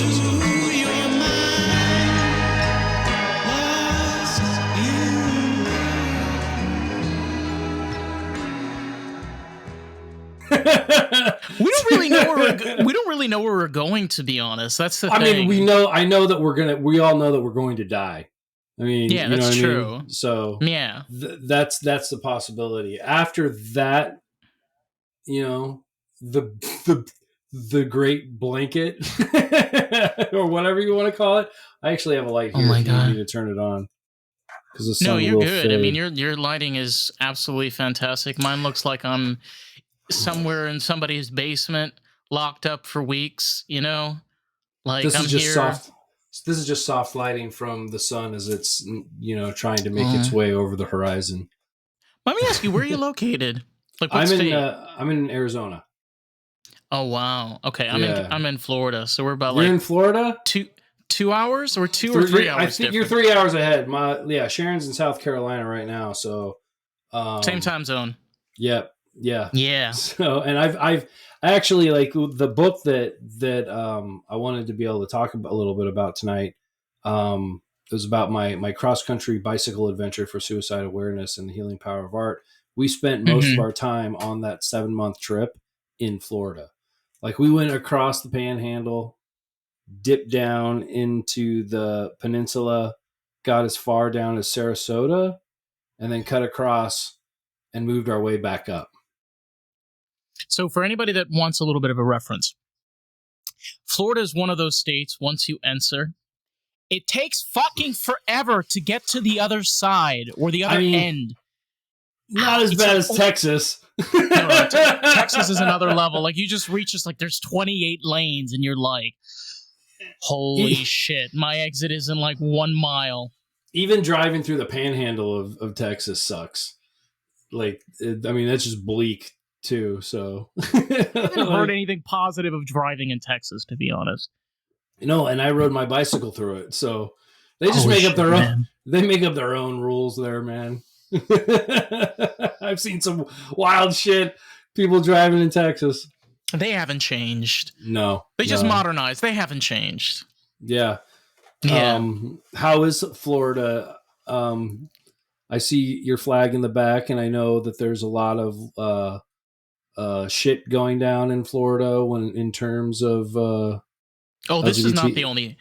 your mind, lost We don't really know where we're going, to be honest. That's the thing. I mean, we all know that we're going to die. I mean, yeah, that's true. I mean? So yeah, that's the possibility. After that, the great blanket or whatever you want to call it. I actually have a light here. Oh my if you God. need me to turn it on. No, you're good. I mean, your lighting is absolutely fantastic. Mine looks like I'm somewhere in somebody's basement, locked up for weeks. Like this I'm is just here. soft. This is just soft lighting from the sun as it's trying to make its way over the horizon. Let me ask you, where are you located? Like what I'm state? I'm in Arizona. Oh wow. Okay, I'm in Florida, so we're about You're in Florida? 2 hours or 2 or 3 hours. I think you're 3 hours ahead. Sharon's in South Carolina right now, so same time zone. Yep. Yeah. Yeah. So, and I actually like the book that I wanted to be able to talk a little bit about tonight. It was about my cross country bicycle adventure for suicide awareness and the healing power of art. We spent most of our time on that 7-month trip in Florida. Like we went across the Panhandle, dipped down into the peninsula, got as far down as Sarasota, and then cut across and moved our way back up. So for anybody that wants a little bit of a reference, Florida is one of those states, once you enter, it takes fucking forever to get to the other side or the other end. Not as bad as Texas. No, Texas is another level. Like you just reach this, like there's 28 lanes and you're like, holy shit, my exit is in like 1 mile. Even driving through the panhandle of Texas sucks. Like, that's just bleak too. So I haven't heard anything positive of driving in Texas, to be honest. And I rode my bicycle through it. So they just make up their own. They make up their own rules there, man. I've seen some wild shit. People driving in Texas. They haven't changed. No, they just modernized. They haven't changed. Yeah. Yeah. How is Florida? I see your flag in the back, and I know that there's a lot of shit going down in Florida in terms of. This is not the only.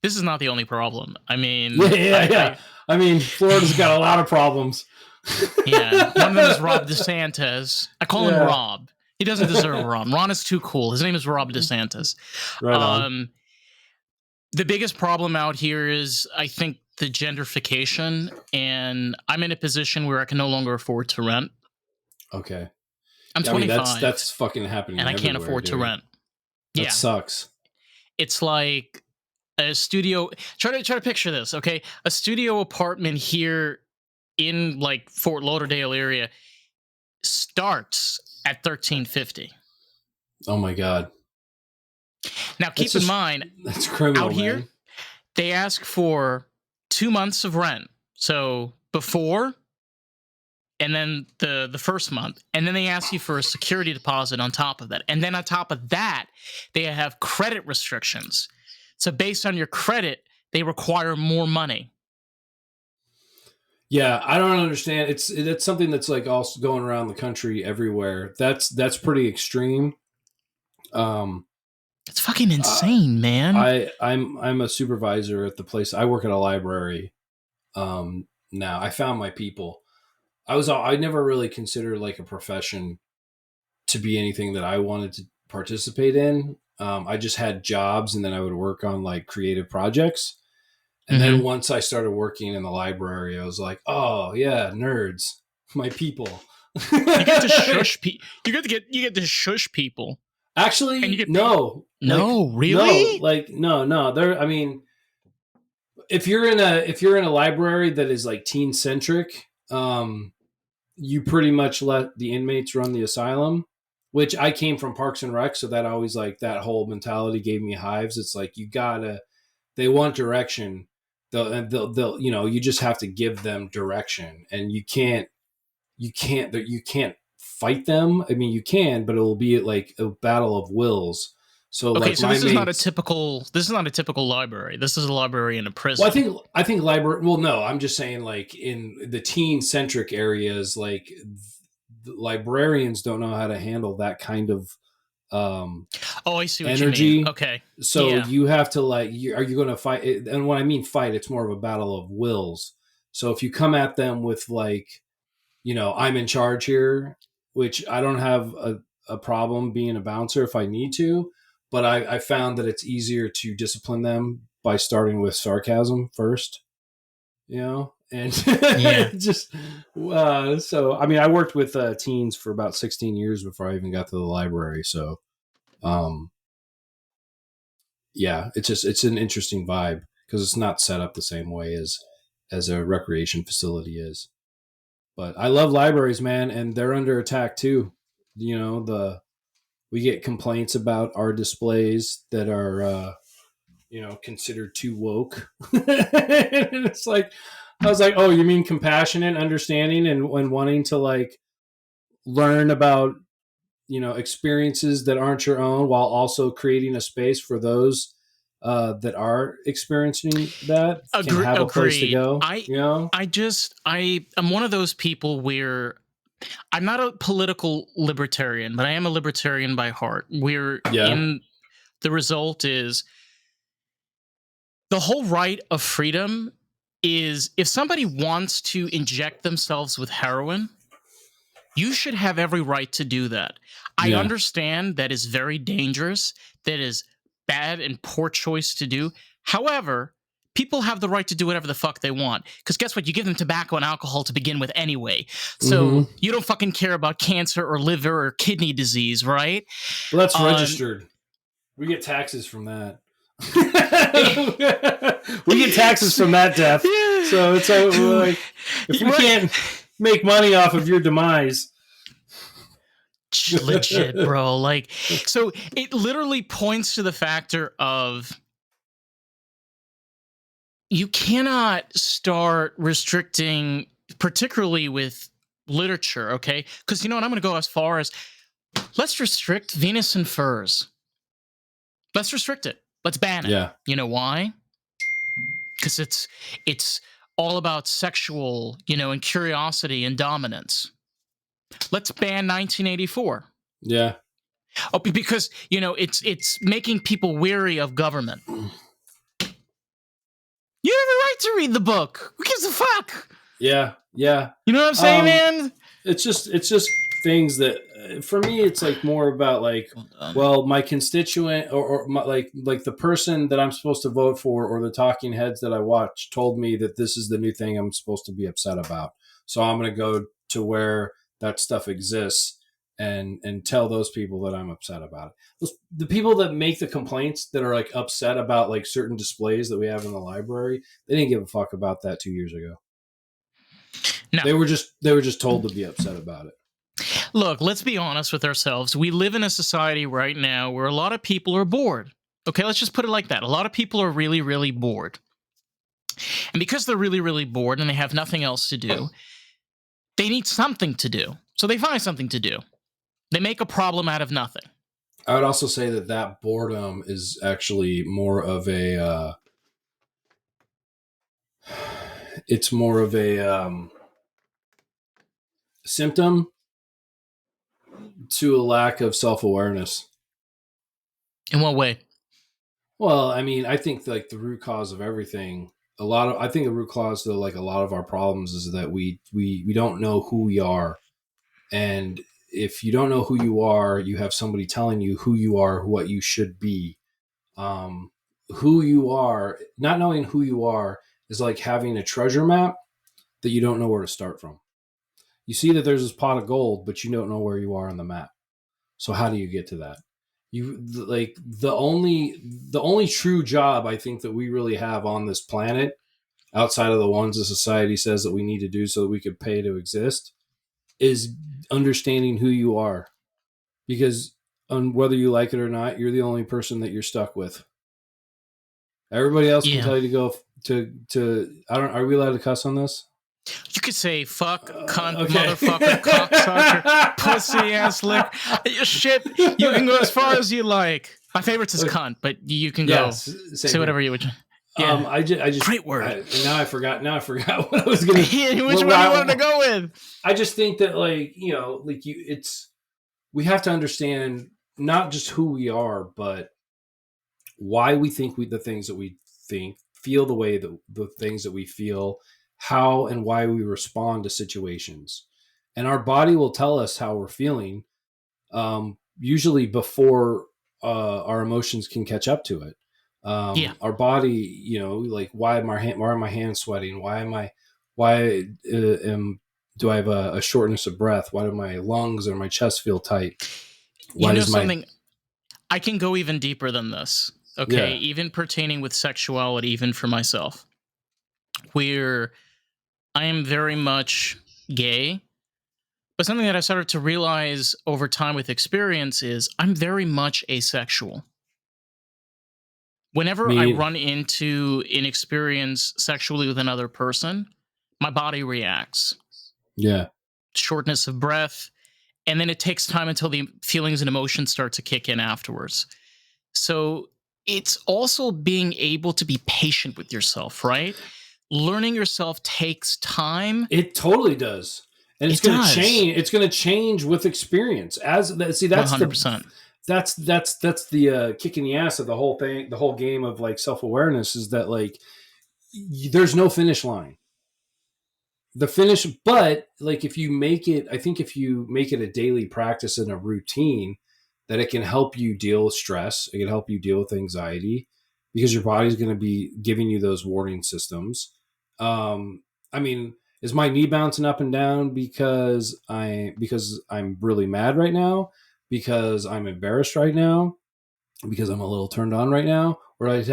This is not the only problem. I mean, yeah. I mean, Florida's got a lot of problems. Yeah, one of them is Rob DeSantis. I call him Rob. He doesn't deserve Ron. Ron is too cool. His name is Rob DeSantis. Right on. The biggest problem out here is, I think, the gentrification, and I'm in a position where I can no longer afford to rent. Okay. I'm 25. That's fucking happening, and I can't afford to rent. That sucks. It's like a studio. Try to picture this, okay? A studio apartment here in like Fort Lauderdale area starts at $1,350. Oh my God. Now keep in mind, that's criminal, out here, they ask for 2 months of rent. So before, and then the first month, and then they ask you for a security deposit on top of that. And then on top of that, they have credit restrictions. So based on your credit, they require more money. Yeah, I don't understand. It's something that's like also going around the country everywhere. That's pretty extreme. It's fucking insane, man. I'm a supervisor at the place. I work at a library. Now I found my people. I never really considered like a profession to be anything that I wanted to participate in. I just had jobs, and then I would work on like creative projects. And then once I started working in the library, I was like, oh yeah, nerds, my people. You get to shush people. You get to shush people. Actually, and you get no, really? No. There, I mean, if you're in a library that is like teen centric, you pretty much let the inmates run the asylum. Which I came from Parks and Rec, so that always like that whole mentality gave me hives. It's like they want direction. They'll you just have to give them direction, and you can't fight them. I mean, you can, but it will be like a battle of wills. So Okay, like so my this is not a mates, typical. This is not a typical library. This is a library in a prison. well, I think library. Well, no, I'm just saying like in the teen centric areas, like librarians don't know how to handle that kind of Oh, I see what you mean. energy. Okay, So yeah, you have to like, are you going to fight? And when I mean fight, it's more of a battle of wills. So if you come at them with like, I'm in charge here, which I don't have a problem being a bouncer if I need to, but I found that it's easier to discipline them by starting with sarcasm first, and yeah. just so I mean I worked with teens for about 16 years before I even got to the library. So um, yeah, it's an interesting vibe because it's not set up the same way as a recreation facility is. But I love libraries, man, and they're under attack too. We get complaints about our displays that are considered too woke. And it's like I was like, oh, you mean compassionate, understanding, and wanting to like learn about experiences that aren't your own, while also creating a space for those that are experiencing that can have a place to Agreed. go. I am one of those people where I'm not a political libertarian, but I am a libertarian by heart. Where Yeah, in the result is the whole right of freedom is if somebody wants to inject themselves with heroin, you should have every right to do that. I yeah. understand that is very dangerous, that is bad and poor choice to do. However, people have the right to do whatever the fuck they want. Because guess what? You give them tobacco and alcohol to begin with anyway. So Mm-hmm. you don't fucking care about cancer or liver or kidney disease, right? Well, that's registered. We get taxes from that. We get taxes from that death. So it's like if we can't make money off of your demise. Legit, bro. Like, so it literally points to the factor of you cannot start restricting, particularly with literature, okay? Because you know what? I'm going to go as far as let's restrict Venus and furs. Let's restrict it. Let's ban it. Yeah. You know why? Because it's all about sexual, and curiosity and dominance. Let's ban 1984. Yeah. Oh, because it's making people weary of government. You have the right to read the book. Who gives a fuck? Yeah. Yeah. You know what I'm saying, man? It's just things that for me it's like more about like, well, my constituent or my, like the person that I'm supposed to vote for or the talking heads that I watch told me that this is the new thing I'm supposed to be upset about. So I'm going to go to where that stuff exists and tell those people that I'm upset about it. The people that make the complaints that are like upset about like certain displays that we have in the library, they didn't give a fuck about that 2 years ago. No. They were just told to be upset about it. Look, let's be honest with ourselves. We live in a society right now where a lot of people are bored. Okay, let's just put it like that. A lot of people are really, really bored. And because they're really, really bored and they have nothing else to do, they need something to do. So they find something to do. They make a problem out of nothing. I would also say that boredom is actually more of a it's more of a symptom to a lack of self-awareness. In what way? Well, I mean, I think like the root cause of everything, I think the root cause to like a lot of our problems is that we don't know who we are. And if you don't know who you are, you have somebody telling you who you are, what you should be. Who you are, not knowing who you are is like having a treasure map that you don't know where to start from. You see that there's this pot of gold, but you don't know where you are on the map. So how do you get to that? You like the only true job I think that we really have on this planet, outside of the ones that society says that we need to do so that we could pay to exist, is understanding who you are. Because whether you like it or not, you're the only person that you're stuck with. Everybody else can tell you to go to I don't. Are we allowed to cuss on this? You could say fuck, cunt, okay. motherfucker, cocksucker, pussy ass lick. Shit, you can go as far as you like. My favorite is cunt, but you can Yeah, go same say thing. whatever you would. Yeah. I just Great word. and now I forgot what I was gonna. Which one do you wanted to go with? I just think that we have to understand not just who we are, but why we think the things that we think, feel the way that the things that we feel, how and why we respond to situations, and our body will tell us how we're feeling. Usually before our emotions can catch up to it. Our body, like why are my hands sweating? Do I have a shortness of breath? Why do my lungs or my chest feel tight? Why does something? I can go even deeper than this. Okay, even pertaining with sexuality, even for myself, where I am very much gay. But something that I started to realize over time with experience is I'm very much asexual. Whenever I run into an experience sexually with another person, my body reacts. Yeah. Shortness of breath. And then it takes time until the feelings and emotions start to kick in afterwards. So it's also being able to be patient with yourself, right? Learning yourself takes time. It totally does. And it's going to change. It's going to change with experience. That's 100%. That's the kick in the ass of the whole thing. The whole game of like self-awareness is that like there's no finish line. But like if you make it a daily practice and a routine, that it can help you deal with stress. It can help you deal with anxiety because your body's going to be giving you those warning systems. Is my knee bouncing up and down because I'm really mad right now, because I'm embarrassed right now, because I'm a little turned on right now, or did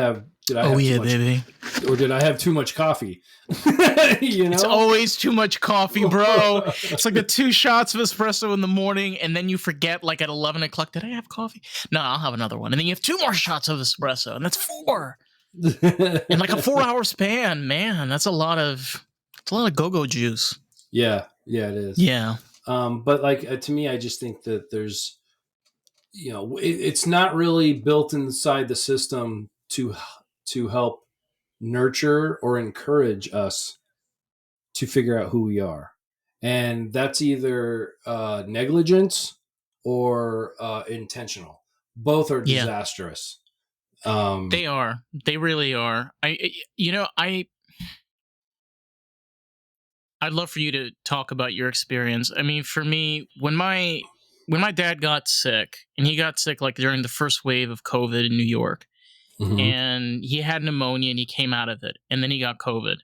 I have too much coffee? It's always too much coffee, bro. It's like the 2 shots of espresso in the morning, and then you forget, like at 11 o'clock, did I have coffee? No, I'll have another one. And then you have 2 more shots of espresso, and that's 4. In like a 4-hour span, man, that's a lot of go-go juice. Yeah, it is. Yeah. But like to me, I just think that there's, it's not really built inside the system to help nurture or encourage us to figure out who we are. And that's either negligence or intentional. Both are disastrous. They are. They really are. I'd love for you to talk about your experience. I mean, for me, when my dad got sick, and he got sick like during the first wave of COVID in New York, mm-hmm. and he had pneumonia and he came out of it, and then he got COVID,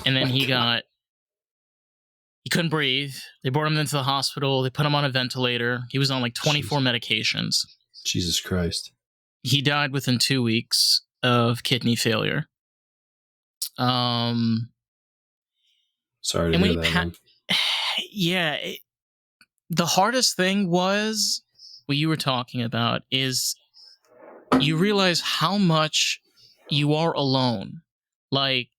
and then he couldn't breathe. They brought him into the hospital. They put him on a ventilator. He was on like 24 medications. Jesus Christ. He died within 2 weeks of kidney failure. Sorry to hear that. Yeah. The hardest thing was what you were talking about is you realize how much you are alone. Like,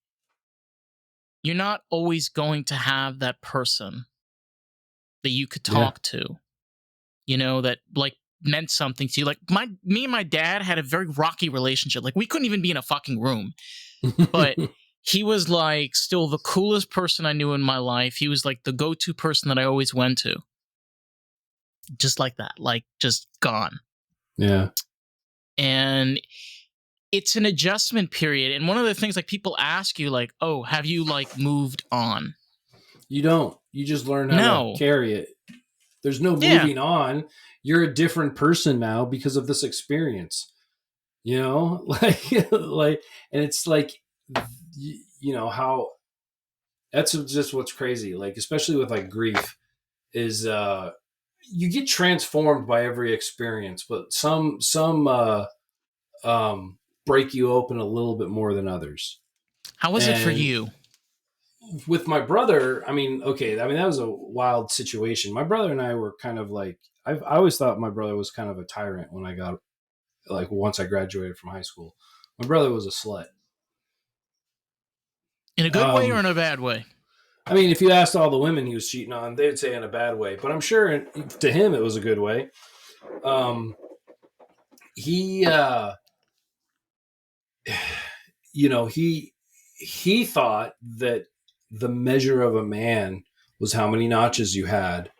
you're not always going to have that person that you could talk to, that like meant something to you. Like me and my dad had a very rocky relationship. Like, we couldn't even be in a fucking room, but he was like still the coolest person I knew in my life. He was like the go-to person that I always went to. Just like that, like just gone. Yeah. And it's an adjustment period. And one of the things like people ask you like, oh, have you like moved on? You don't. You just learn how to carry it. There's no moving on. You're a different person now because of this experience. And it's like, how that's just what's crazy. Like, especially with like grief is, you get transformed by every experience, but some break you open a little bit more than others. How was it for you? With my brother, that was a wild situation. My brother and I were kind of like, I always thought my brother was kind of a tyrant when I got, like, once I graduated from high school. My brother was a slut. In a good way or in a bad way? I mean, if you asked all the women he was cheating on, they'd say in a bad way. But I'm sure to him it was a good way. he he thought that the measure of a man was how many notches you had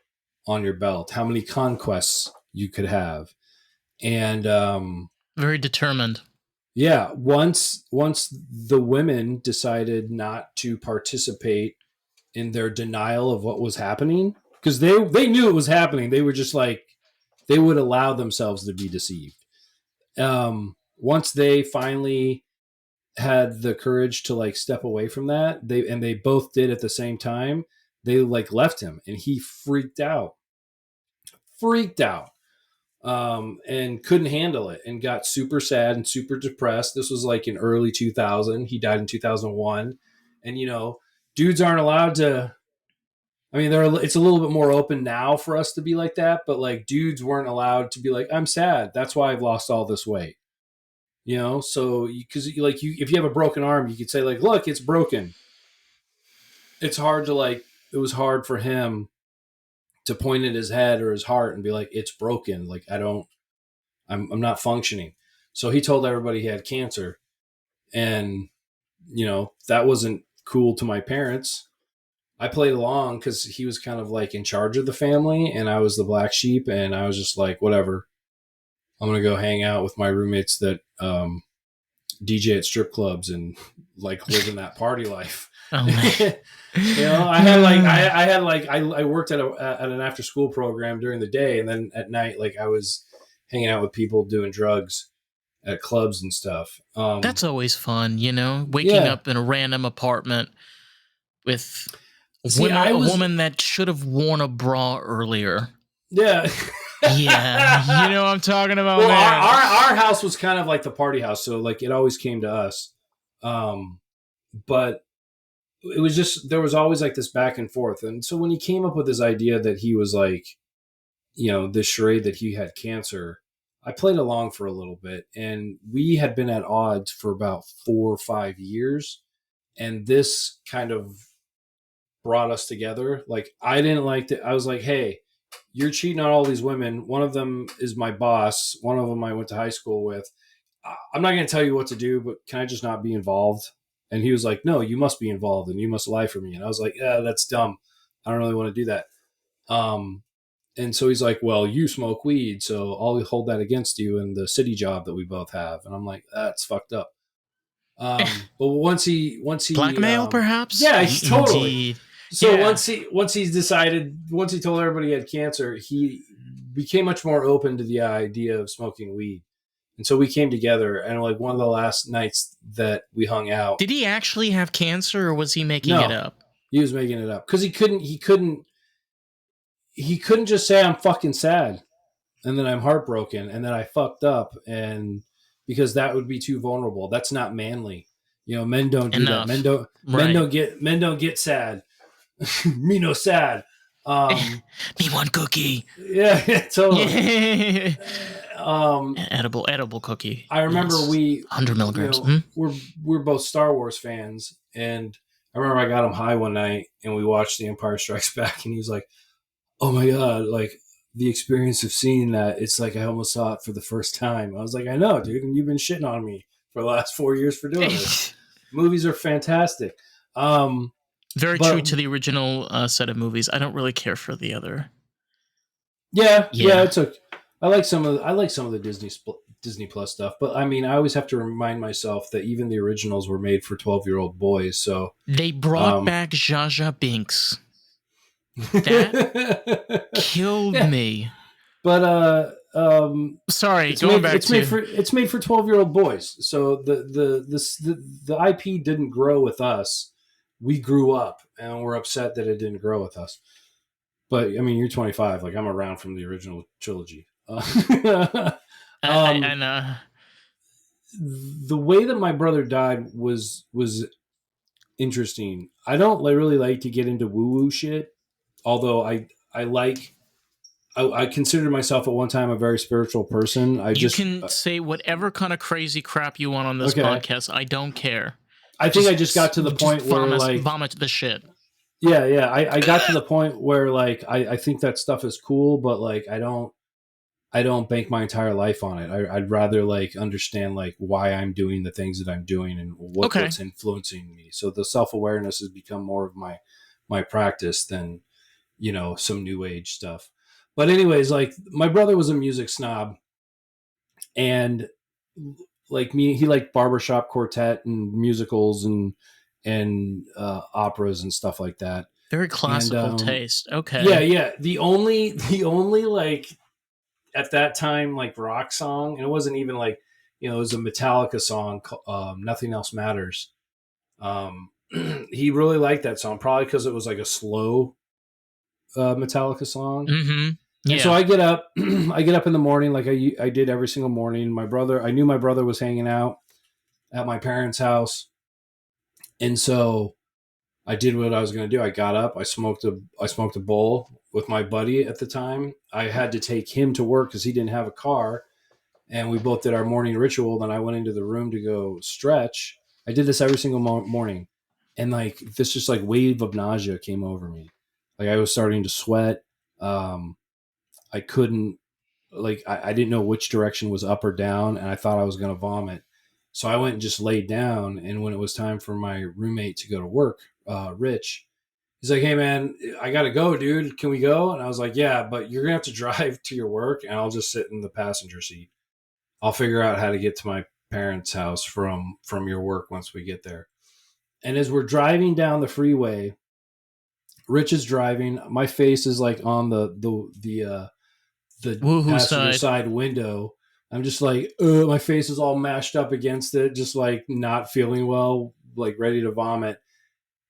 on your belt, how many conquests you could have. And Very determined. yeah, once the women decided not to participate in their denial of what was happening, because they knew it was happening, they were just like, they would allow themselves to be deceived. Once they finally had the courage to like step away from that, they both did at the same time, they like left him, and he freaked out, and couldn't handle it, and got super sad and super depressed. This was like in early 2000. He died in 2001. And dudes aren't allowed to, I mean, it's a little bit more open now for us to be like that, but like dudes weren't allowed to be like, I'm sad, that's why I've lost all this weight. So because if you have a broken arm, you could say like, look, it's broken. It's hard to like, it was hard for him to point at his head or his heart and be like, it's broken. Like, I'm not functioning. So he told everybody he had cancer. And, that wasn't cool to my parents. I played along because he was kind of like in charge of the family, and I was the black sheep, and I was just like, whatever. I'm going to go hang out with my roommates that DJ at strip clubs and like live in that party life. Oh, man. I worked at an after school program during the day, and then at night, like I was hanging out with people doing drugs at clubs and stuff. That's always fun, waking up in a random apartment with a woman that should have worn a bra earlier. Yeah. Yeah, you know what I'm talking about. Well, man. Our house was kind of like the party house, so like it always came to us. But it was just, there was always like this back and forth. And so when he came up with this idea that he was like, this charade that he had cancer, I played along for a little bit, and we had been at odds for about 4 or 5 years. And this kind of brought us together. Like, I didn't like it. I was like, hey, you're cheating on all these women. One of them is my boss. One of them I went to high school with. I'm not going to tell you what to do, but can I just not be involved? And he was like, no, you must be involved, and you must lie for me. And I was like, yeah, that's dumb. I don't really want to do that. And so he's like, well, you smoke weed, so I'll hold that against you in the city job that we both have. And I'm like, that's fucked up. But once he blackmail, perhaps. Yeah, totally. Indeed. So Yeah. once he told everybody he had cancer, he became much more open to the idea of smoking weed. And so we came together, and like one of the last nights that we hung out. Did he actually have cancer, or was he making it up? He was making it up because he couldn't just say I'm fucking sad, and then I'm heartbroken, and then I fucked up, and because that would be too vulnerable. That's not manly. Men don't do that. Men don't get sad. Me no sad. Me one cookie. Yeah, totally. Yeah. Edible cookie. I remember 100 milligrams. We're both Star Wars fans, and I remember I got him high one night, and we watched The Empire Strikes Back, and he was like, "Oh my god!" Like the experience of seeing that, it's like I almost saw it for the first time. I was like, "I know, dude, and you've been shitting on me for the last 4 years for doing this." Movies are fantastic. Very true to the original set of movies. I don't really care for the other. Yeah, it's okay. I like some of the Disney Plus stuff, but I mean, I always have to remind myself that even the originals were made for 12-year-old boys. So they brought back Jar Jar Binks. That killed me. But sorry, it's made for 12-year-old boys. So the IP didn't grow with us. We grew up, and we're upset that it didn't grow with us. But I mean, you're 25. Like, I'm around from the original trilogy. I know. The way that my brother died was interesting. I don't really like to get into woo-woo shit, although I considered myself at one time a very spiritual person. You can say whatever kind of crazy crap you want on this podcast. I don't care. I think I just got to the point where like vomit the shit. Yeah. I got to the point where like I think that stuff is cool, but like I don't I don't bank my entire life on it. I'd rather like understand like why I'm doing the things that I'm doing and Okay. what's influencing me. So the self-awareness has become more of my practice than, you know, some new age stuff. But anyways, like my brother was a music snob, and like me, he liked barbershop quartet and musicals and operas and stuff like that. Very And classical taste. yeah, Okay. yeah. The only like at that time like rock song, and it wasn't even like, you know, it was a Metallica song, "Nothing Else Matters." He really liked that song, probably because it was like a slow Metallica song. Mm-hmm. And so Yeah. I get up, I get up in the morning like I did every single morning. I knew my brother was hanging out at my parents' house, and so I did what I was going to do. I got up, I smoked a bowl with my buddy at the time. I had to take him to work because he didn't have a car, and we both did our morning ritual. Then I went into the room to go stretch. I did this every single morning, and like this just like wave of nausea came over me. Like I was starting to sweat. Um, I couldn't like I didn't know which direction was up or down, and I thought I was going to vomit. So I went and just laid down. And when it was time for my roommate to go to work, Rich, he's like, "Hey man, I gotta go, dude. Can we go?" And I was like, "Yeah, but you're gonna have to drive to your work, and I'll just sit in the passenger seat. I'll figure out how to get to my parents' house from your work once we get there." And as we're driving down the freeway, Rich is driving. My face is like on the Woohoo passenger side. side window. I'm just like, my face is all mashed up against it, just like not feeling well, like ready to vomit.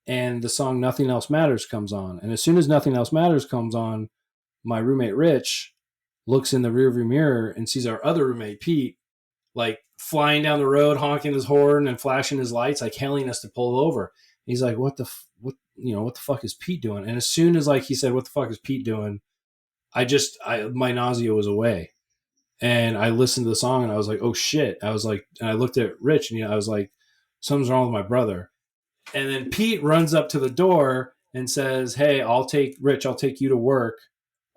And the song "Nothing Else Matters" comes on. And as soon as "Nothing Else Matters" comes on, my roommate Rich looks in the rearview mirror and sees our other roommate Pete like flying down the road, honking his horn and flashing his lights, like hailing us to pull over. He's like, what the fuck is Pete doing?" And as soon as like he said, "What the fuck is Pete doing?" My nausea was away, and I listened to the song and I was like, "Oh shit!" I was like, and I looked at Rich and I was like, "Something's wrong with my brother." And then Pete runs up to the door and says, "Hey, I'll take you to work.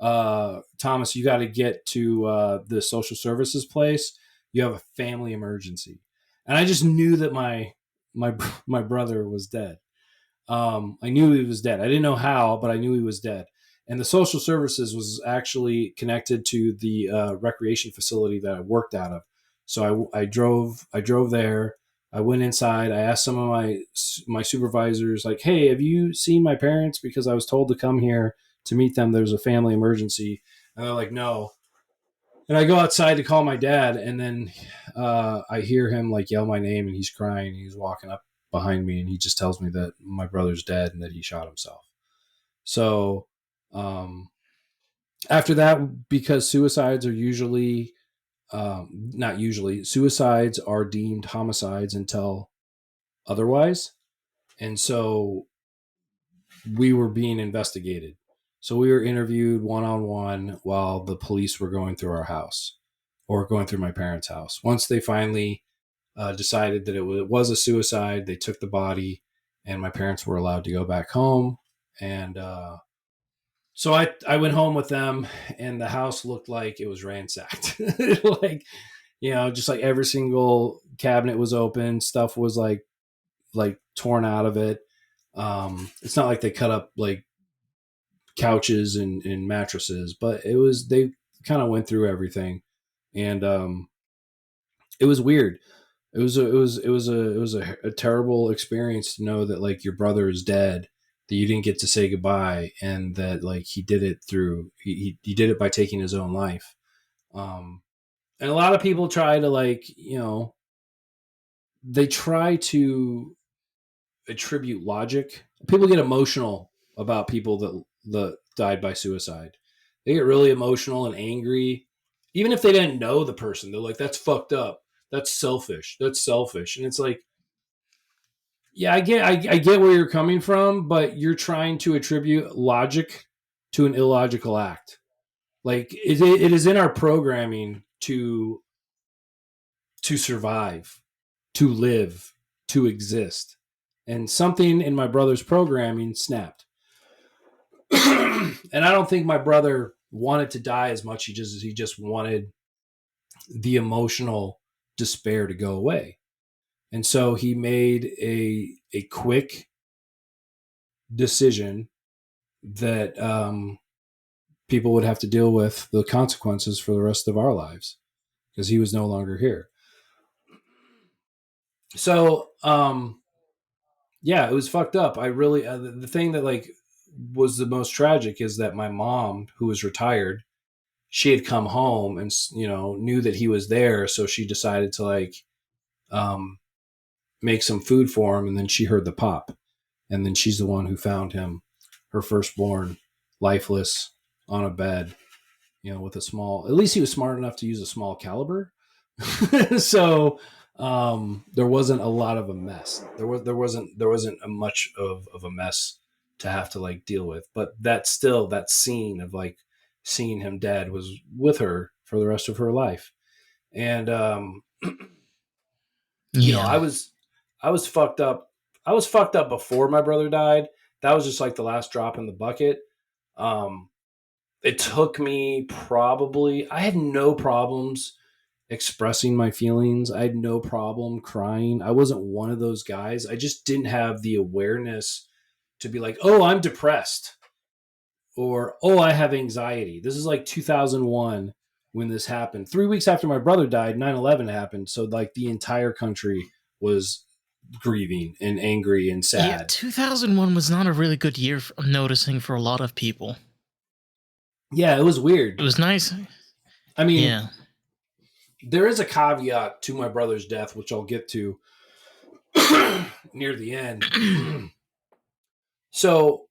Thomas, you got to get to the social services place. You have a family emergency." And I just knew that my my brother was dead. I knew he was dead. I didn't know how, but I knew he was dead. And the social services was actually connected to the recreation facility that I worked out of. So I drove there. I went inside. I asked some of my supervisors, like, "Hey, have you seen my parents? Because I was told to come here to meet them. There's a family emergency." And they're like, "No." And I go outside to call my dad, and then I hear him like yell my name, and he's crying. He's walking up behind me, and he just tells me that my brother's dead and that he shot himself. So um, after that, because suicides are usually not usually, suicides are deemed homicides until otherwise, and so we were being investigated. So we were interviewed one on one while the police were going through our house or going through my parents' house. Once they finally decided that it was a suicide, they took the body, and my parents were allowed to go back home. And so I went home with them, and the house looked like it was ransacked. Like, you know, just like every single cabinet was open, stuff was like torn out of it. It's not like they cut up like couches and mattresses, but they kind of went through everything, and it was weird. It was a terrible experience to know that like your brother is dead, that you didn't get to say goodbye, and that like he did it through he did it by taking his own life. Um, and a lot of people try to like, you know, they try to attribute logic. People get emotional about people that died by suicide. They get really emotional and angry, even if they didn't know the person. They're like, "That's fucked up. That's selfish. That's selfish." And it's like, yeah, I get where you're coming from, but you're trying to attribute logic to an illogical act. Like it is in our programming to survive, to live, to exist. And something in my brother's programming snapped. And I don't think my brother wanted to die as much. He just wanted the emotional despair to go away. And so he made a quick decision that people would have to deal with the consequences for the rest of our lives because he was no longer here. So, yeah, it was fucked up. I really, the thing that like was the most tragic is that my mom, who was retired, she had come home and, knew that he was there. So she decided to like, um, make some food for him. And then she heard the pop. And then she's the one who found him, her firstborn, lifeless on a bed, with a small, at least he was smart enough to use a small caliber. So there wasn't a lot of a mess. There wasn't a much of a mess to have to like deal with. But that scene of like seeing him dead was with her for the rest of her life. And Yeah. I was fucked up. I was fucked up before my brother died. That was just like the last drop in the bucket. Um, it took me probably, I had no problems expressing my feelings. I had no problem crying. I wasn't one of those guys. I just didn't have the awareness to be like, oh, I'm depressed or, oh, I have anxiety. This is like 2001 when this happened. 3 weeks after my brother died, 9/11 happened. So like the entire country was grieving and angry and sad. Yeah, 2001 was not a really good year for noticing for a lot of people. Yeah, it was weird. It was nice. I mean, Yeah. there is a caveat to my brother's death, which I'll get to near the end. So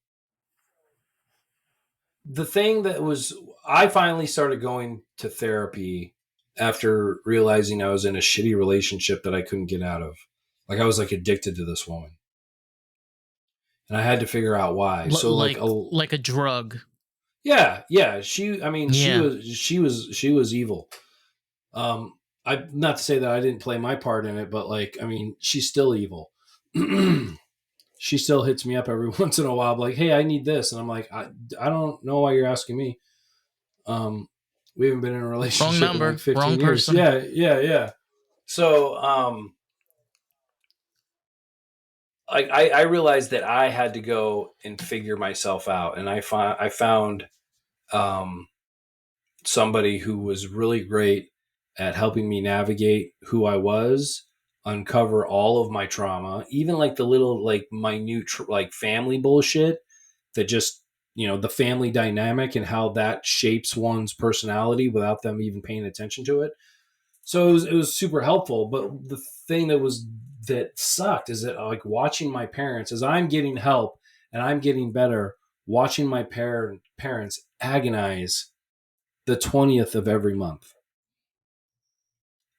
the thing that was, I finally started going to therapy after realizing I was in a shitty relationship that I couldn't get out of. Like I was like addicted to this woman. And I had to figure out why. So like a drug. yeah. She Yeah. she was evil. I, not to say that I didn't play my part in it, but like, she's still evil. She still hits me up every once in a while, like, hey, I need this. And I'm like, I don't know why you're asking me. We haven't been in a relationship Wrong number, in like 15 wrong years. person. Yeah. So, I realized that I had to go and figure myself out. And I found, somebody who was really great at helping me navigate who I was, uncover all of my trauma, even like the little like minute like family bullshit that just, the family dynamic and how that shapes one's personality without them even paying attention to it. So it was super helpful. But the thing that sucked is that like watching my parents as I'm getting help and I'm getting better, watching my parents agonize the 20th of every month,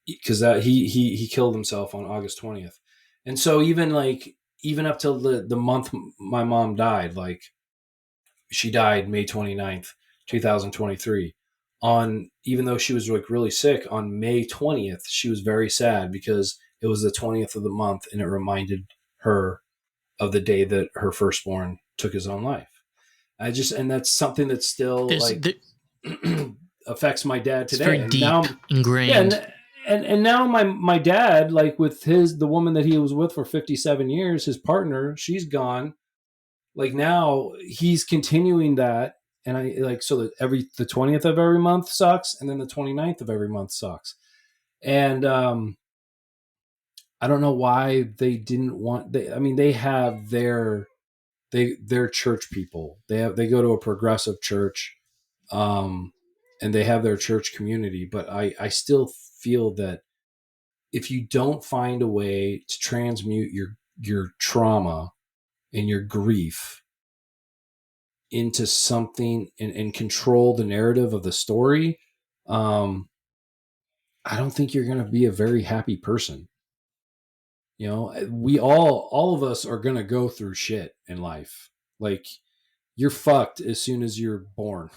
because he killed himself on August 20th. And so even up till the month my mom died, like she died May 29th, 2023. On, even though she was like really sick, on May 20th, she was very sad because it was the 20th of the month and it reminded her of the day that her firstborn took his own life. And that's something that still affects my dad today. It's very And deep, now, ingrained. yeah, and now my dad, like with the woman that he was with for 57 years, his partner, she's gone. Like now he's continuing that. And I like, so that the 20th of every month sucks. And then the 29th of every month sucks. And, I don't know why they didn't want, they have their church people. They go to a progressive church, and they have their church community. But I still feel that if you don't find a way to transmute your trauma and your grief into something and control the narrative of the story, I don't think you're going to be a very happy person. We all of us are going to go through shit in life. Like, you're fucked as soon as you're born.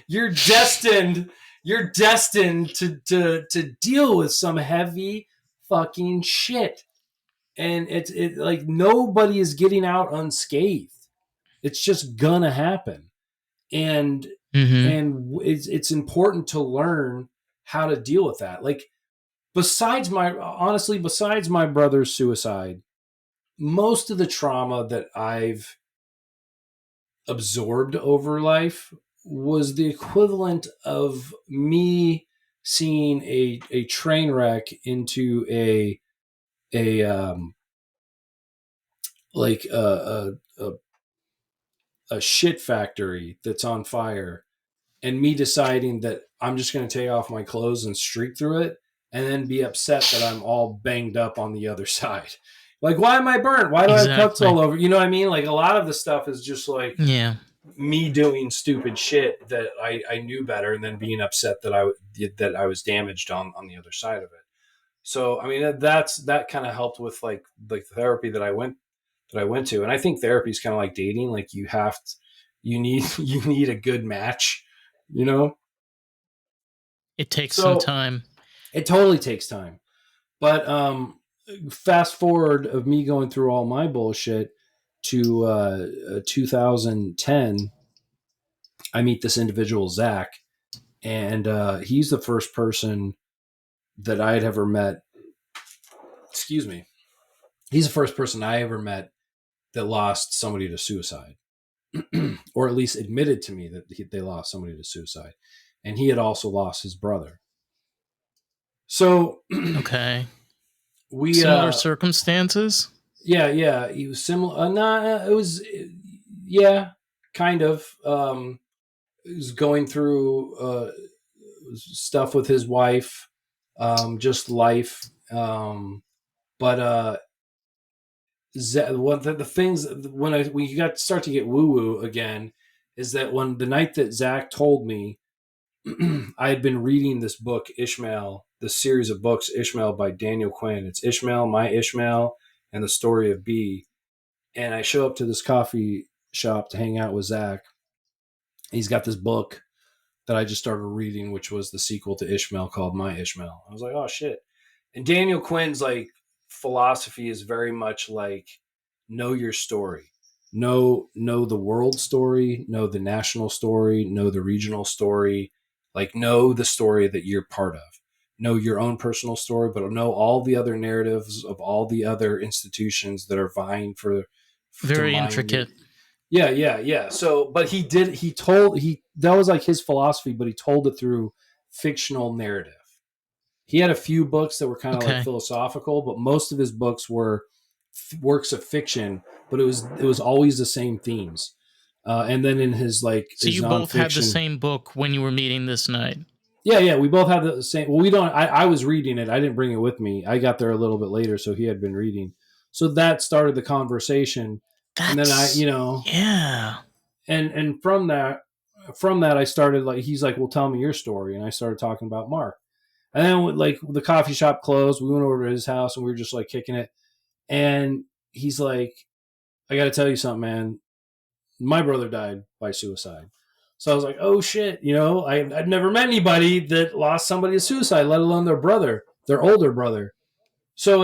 you're destined. You're destined to deal with some heavy fucking shit, and it's like nobody is getting out unscathed. It's just gonna happen, and Mm-hmm. And it's important to learn how to deal with that. Like, besides my brother's suicide, most of the trauma that I've absorbed over life was the equivalent of me seeing a train wreck into a like a shit factory that's on fire, and me deciding that I'm just going to take off my clothes and streak through it, and then be upset that I'm all banged up on the other side. Like, why am I burnt? Why do I have cuts Exactly. all over? You know what I mean? Like, a lot of the stuff is just like Yeah. me doing stupid shit that I knew better, and then being upset that I was damaged on the other side of it. So I mean, that kind of helped with like the therapy that I went to. And I think therapy is kind of like dating. Like, you need you need a good match, you know. It takes some So time. it totally takes time. But fast forward of me going through all my bullshit to 2010, I meet this individual, Zach, and he's the first person that I had ever met. Excuse me. He's the first person I ever met that lost somebody to suicide, or at least admitted to me that they lost somebody to suicide. And he had also lost his brother. So Okay. we, Similar circumstances? yeah, he was similar. Nah, it was, yeah, kind of. He was going through stuff with his wife, just life. But one of the things when you got start to get woo woo again is that when the night that Zach told me, I had been reading this book, Ishmael, this series of books, Ishmael by Daniel Quinn. It's Ishmael, My Ishmael, and the Story of B. And I show up to this coffee shop to hang out with Zach. He's got this book that I just started reading, which was the sequel to Ishmael called My Ishmael. I was like, oh shit. And Daniel Quinn's like philosophy is very much like know your story. Know the world story, know the national story, know the regional story, like know the story that you're part of. Know your own personal story, but know all the other narratives of all the other institutions that are vying for to Very mine your. intricate. Yeah. So, but he that was like his philosophy, but he told it through fictional narrative. He had a few books that were kind of like Okay. philosophical, but most of his books were works of fiction, but it was always the same themes. And then in So his you both had the nonfiction, same book when you were meeting this night. yeah, we both had the same. Well, we don't. I was reading it. I didn't bring it with me. I got there a little bit later, so he had been reading. So that started the conversation, and then That's yeah. and from that I started, like, he's like, well, tell me your story, and I started talking about Mark. And then, like, the coffee shop closed, we went over to his house and we were just like kicking it, and he's like, I gotta tell you something, man, my brother died by suicide. So I was like, oh shit, I'd never met anybody that lost somebody to suicide, let alone their brother, their older brother. So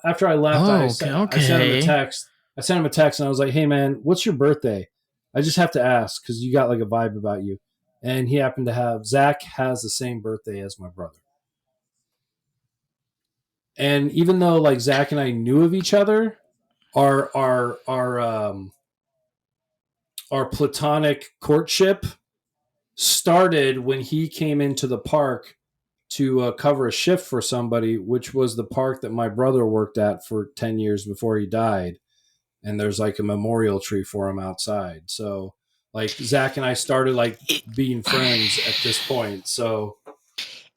after I left, Oh, okay. I sent him a Okay. text. I sent him a text and I was like, "Hey man, what's your birthday? I just have to ask because you got like a vibe about you." And he happened to have Zach has the same birthday as my brother. And even though like Zach and I knew of each other, our our platonic courtship started when he came into the park to cover a shift for somebody, which was the park that my brother worked at for 10 years before he died. And there's like a memorial tree for him outside. So, like, Zach and I started like It being friends at this point. So,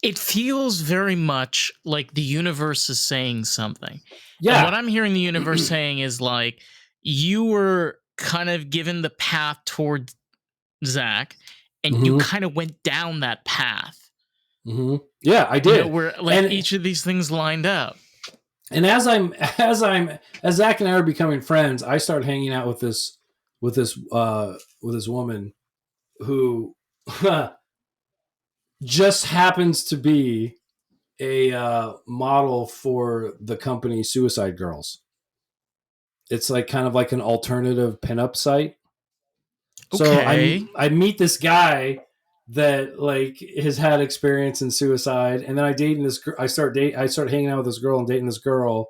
it feels very much like the universe is saying something. And what yeah. I'm hearing the universe saying is like you were kind of given the path toward Zach and you hmm kind of went down that path. Yeah, I did. Where like And each of these things lined up. and as Zach and I are becoming friends, I start hanging out with this woman who just happens to be a model for the company Suicide Girls. It's like kind of like an alternative pinup site. So Okay. I meet this guy that like has had experience in suicide, and then I dating this. I start hanging out with this girl and dating this girl,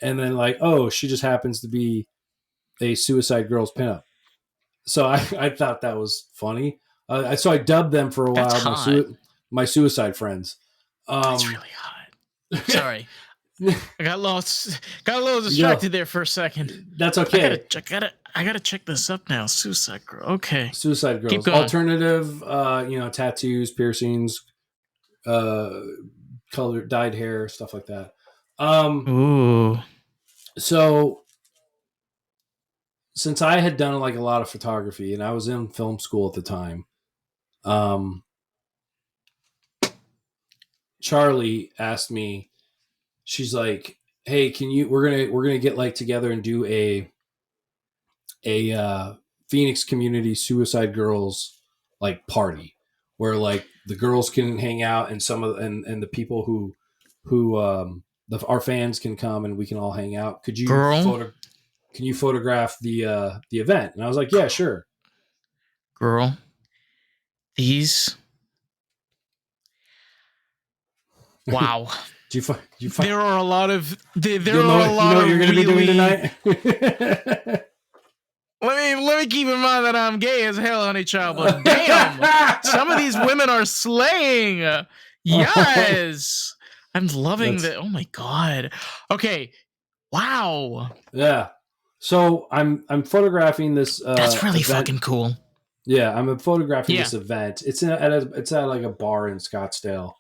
and then like, oh, she just happens to be a suicide girl's pinup. So I thought that was funny. So I dubbed them for a That's while hot. my suicide friends. That's Um, really hot. Sorry. I got lost. Got a little no, distracted there for a second. that's okay. I gotta check this up now. Suicide girl. Okay. Suicide Keep girls, going. alternative, tattoos, piercings, uh, color, dyed hair, stuff like that. Ooh. So since I had done like a lot of photography and I was in film school at the time, um, Charlie asked me. She's like, "Hey, can you? We're gonna get like together and do a Phoenix community suicide girls like party where like the girls can hang out and some of and the people who our fans can come and we can all hang out. Girl. Can you photograph the event?" And I was like, "Yeah, sure." Girl. These. Wow. Do you find you find There are a lot of there you'll know are a what you know lot what you're of gonna be doing really. tonight? Let me keep in mind that I'm gay as hell, honey child. But damn, some of these women are slaying. Yes, I'm loving That's the. Oh my god. Okay. Wow. yeah. So I'm photographing this That's really event. fucking cool. Yeah, I'm photographing Yeah. this event. It's at like a bar in Scottsdale,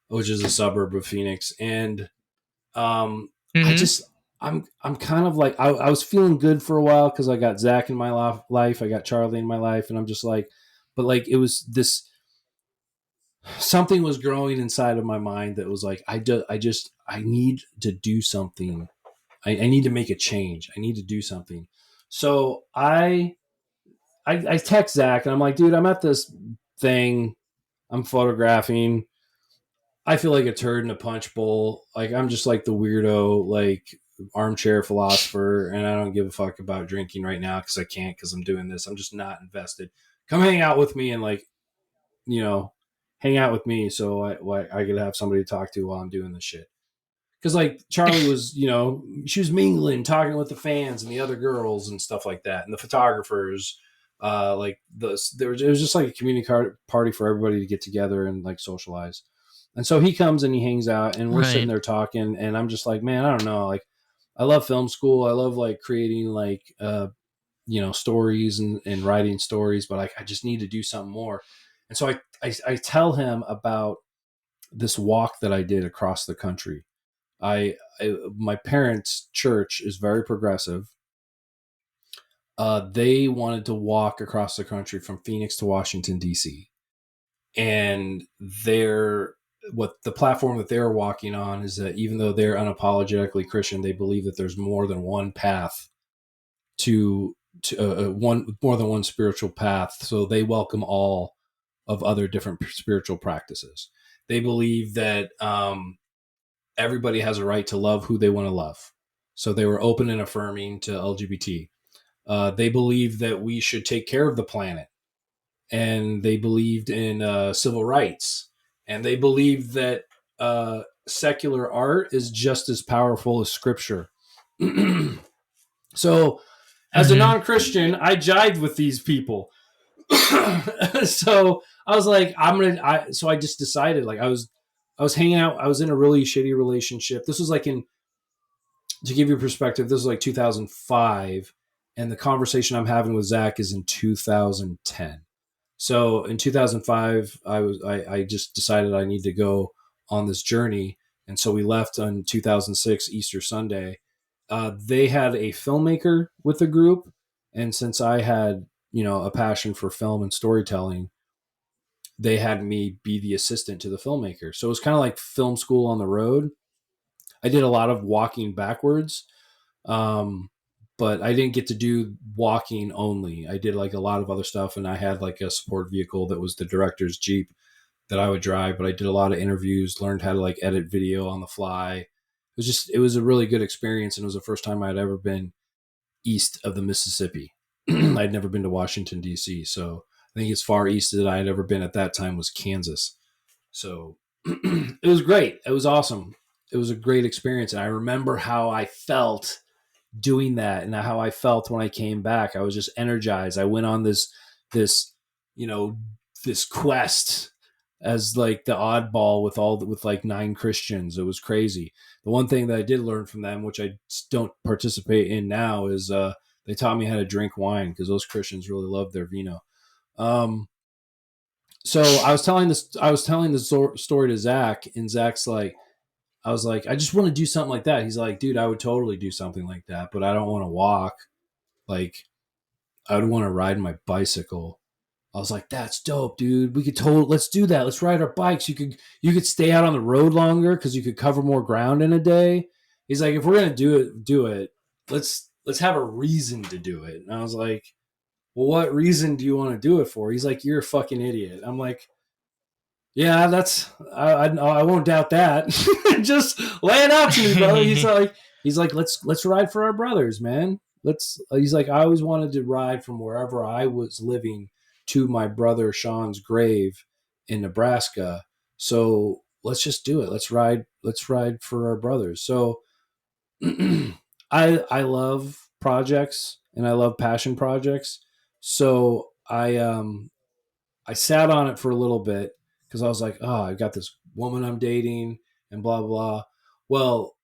which is a suburb of Phoenix, and I Mm-hmm. just I'm kind of like I was feeling good for a while because I got Zach in my life, I got Charlie in my life, and I'm just like, but like it was this something was growing inside of my mind that was like I need to do something. I need to make a change. I need to do something. So I text Zach and I'm like, dude, I'm at this thing. I'm photographing. I feel like a turd in a punch bowl. Like I'm just like the weirdo, like armchair philosopher, and I don't give a fuck about drinking right now because I can't because I'm doing this. I'm just not invested. Come hang out with me and like, you know, hang out with me so I could have somebody to talk to while I'm doing this shit. Because like Charlie was, she was mingling, talking with the fans and the other girls and stuff like that, and the photographers. It was just like a community party for everybody to get together and like socialize. And so he comes and he hangs out, and we're sitting Right. there talking, and I'm just like, man, I don't know, like I love film school, I love like creating like stories and writing stories, but like I just need to do something more. And so I tell him about this walk that I did across the country. My parents' church is very progressive. They wanted to walk across the country from Phoenix to Washington D.C. and what the platform that they're walking on is that even though they're unapologetically Christian, they believe that there's more than one path to one more than one spiritual path. So they welcome all of other different spiritual practices. They believe that everybody has a right to love who they want to love. So they were open and affirming to LGBT. They believed that we should take care of the planet, and they believed in civil rights, and they believed that secular art is just as powerful as scripture. So, as a Mm-hmm. non-Christian, I jived with these people. So I was like, So I just decided, like, I was hanging out. I was in a really shitty relationship. This was like to give you perspective, this was like 2005, and the conversation I'm having with Zach is in 2010. So in 2005, I just decided I need to go on this journey, and so we left on 2006 Easter Sunday. They had a filmmaker with the group, and since I had a passion for film and storytelling, they had me be the assistant to the filmmaker. So it was kind of like film school on the road. I did a lot of walking backwards, um, but I didn't get to do walking only. I did like a lot of other stuff, and I had like a support vehicle that was the director's Jeep that I would drive. But I did a lot of interviews, learned how to like edit video on the fly. It was a really good experience, and it was the first time I'd ever been east of the Mississippi. I'd never been to Washington, D.C. So I think as far east that I had ever been at that time was Kansas. So it was great. It was awesome. It was a great experience. And I remember how I felt doing that and how I felt when I came back. I was just energized. I went on this, you know, this quest as like the oddball with like 9 Christians. It was crazy. The one thing that I did learn from them, which I don't participate in now, is they taught me how to drink wine because those Christians really love their vino. So I was telling this story to Zach, and Zach's like, I was like, I just want to do something like that. He's like, dude, I would totally do something like that, but I don't want to walk. Like, I would want to ride my bicycle. I was like, that's dope, dude. Let's do that. Let's ride our bikes. You could stay out on the road longer because you could cover more ground in a day. He's like, if we're gonna do it. Let's have a reason to do it. And I was like, well, what reason do you want to do it for? He's like, you're a fucking idiot. I'm like, yeah, I won't doubt that. Just lay it out to me, brother. He's like, let's ride for our brothers, man. He's like, I always wanted to ride from wherever I was living to my brother Sean's grave in Nebraska. So let's just do it. Let's ride for our brothers. So I love projects and I love passion projects. So I sat on it for a little bit because I was like, oh, I got this woman I'm dating and blah, blah. Well,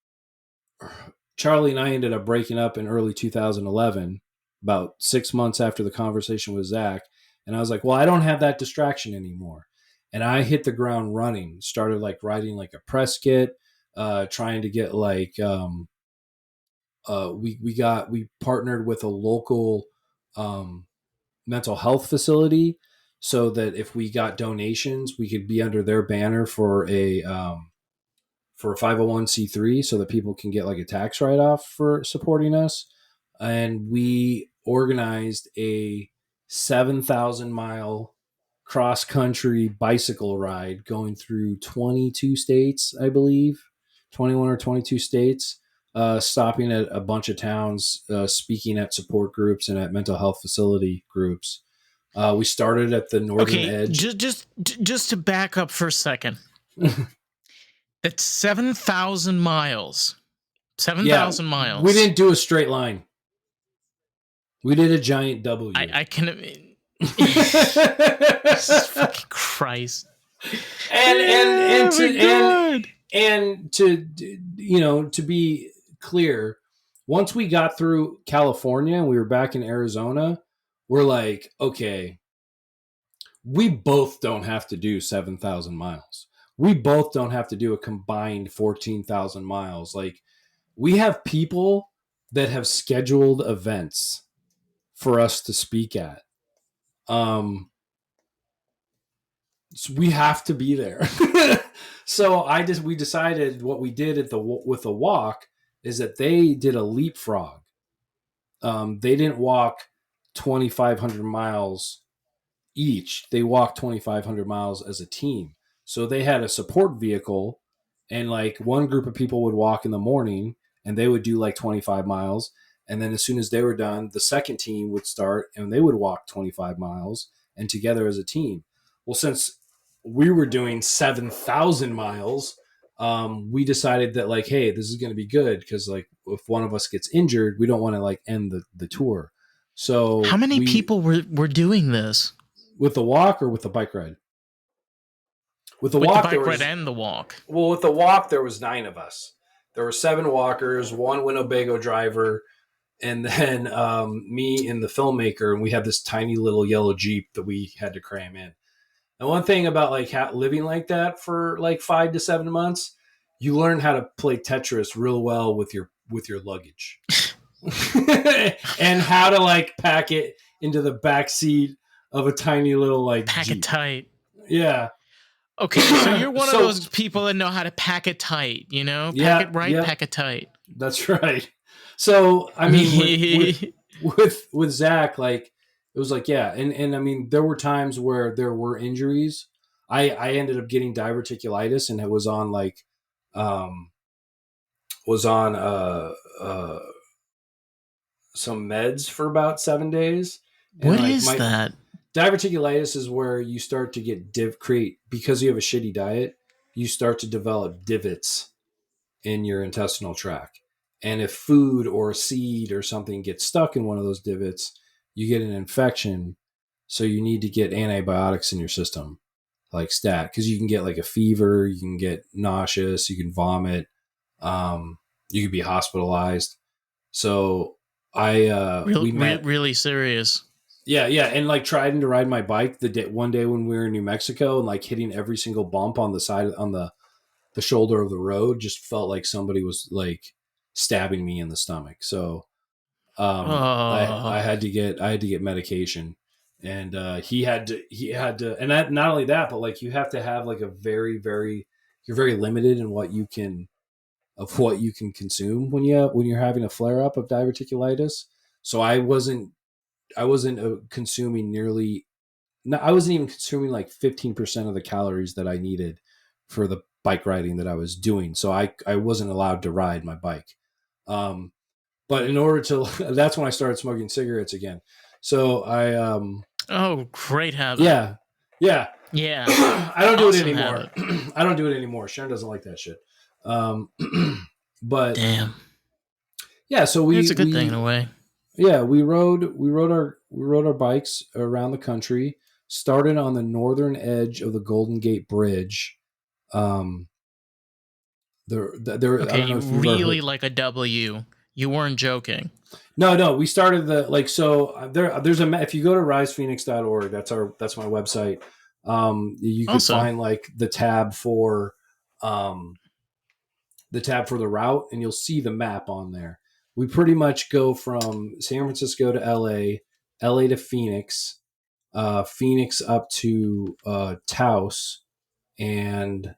Charlie and I ended up breaking up in early 2011, about 6 months after the conversation with Zach. And I was like, well, I don't have that distraction anymore. And I hit the ground running, started like writing like a press kit, trying to get like, we partnered with a local, mental health facility so that if we got donations, we could be under their banner for a 501c3 so that people can get like a tax write-off for supporting us. And we organized a 7,000 mile cross country bicycle ride going through 22 states, I believe, 21 or 22 states, stopping at a bunch of towns, speaking at support groups and at mental health facility groups. We started at the northern edge. Just to back up for a second. That's 7,000 miles. 7,000 miles. We didn't do a straight line. We did a giant W. I can. Jesus fucking Christ. And to to be clear, once we got through California and we were back in Arizona, we're like, okay, we both don't have to do 7,000 miles. We both don't have to do a combined 14,000 miles. Like, we have people that have scheduled events for us to speak at. So we have to be there. So we decided what we did with the walk is that they did a leapfrog. They didn't walk 2,500 miles each. They walked 2,500 miles as a team. So they had a support vehicle, and like one group of people would walk in the morning and they would do like 25 miles. And then as soon as they were done, the second team would start and they would walk 25 miles and together as a team. Well, since we were doing 7,000 miles, we decided that like, hey, this is going to be good because like if one of us gets injured, we don't want to like end the tour. So how many people were doing this? With the walk or with the bike ride? With the bike ride and the walk. Well, with the walk, there was 9 of us. There were 7 walkers, 1 Winnebago driver, and then me and the filmmaker, and we had this tiny little yellow Jeep that we had to cram in. And one thing about like living like that for like 5 to 7 months, you learn how to play Tetris real well with your luggage, and how to like pack it into the back seat of a tiny little like pack Jeep. It tight. Yeah. Okay, so you're one of those people that know how to pack it tight, you know? Pack it right, pack it tight. That's right. So, I mean, with Zach, like, it was like, yeah. And I mean, there were times where there were injuries. I ended up getting diverticulitis and it was on like, some meds for about 7 days. And What like is my that? diverticulitis is where you start to get create, because you have a shitty diet, you start to develop divots in your intestinal tract. And if food or a seed or something gets stuck in one of those divots, you get an infection. So you need to get antibiotics in your system, like stat, because you can get like a fever, you can get nauseous, you can vomit, um, you could be hospitalized. So we met. Really serious. Yeah, yeah, and like trying to ride my bike one day when we were in New Mexico, and like hitting every single bump on the side on the shoulder of the road just felt like somebody was like stabbing me in the stomach. So I Oh, had to get medication, and he had to, and that, not only that, but like you have to have like a very you're very limited in what you can consume when you're having a flare up of diverticulitis. So I wasn't consuming nearly, no, I wasn't even consuming like 15% of the calories that I needed for the bike riding that I was doing. So I wasn't allowed to ride my bike. Um, but in order to, that's when I started smoking cigarettes again. So oh, great habit. yeah, yeah. Yeah, I don't do it awesome anymore. habit. I don't do it anymore. Sharon doesn't like that shit. Um, but Damn, yeah, so it's a good thing in a way. yeah, we rode our bikes around the country. Started on the northern edge of the Golden Gate Bridge. Um, I Okay, don't know you if you've ever really heard. like a W. You weren't joking. No, no, we started the like so there's a if you go to risephoenix.org, that's my website. You could Awesome. find like um the tab for the route, and you'll see the map on there. We pretty much go from San Francisco to LA, LA to Phoenix, Phoenix up to Taos, and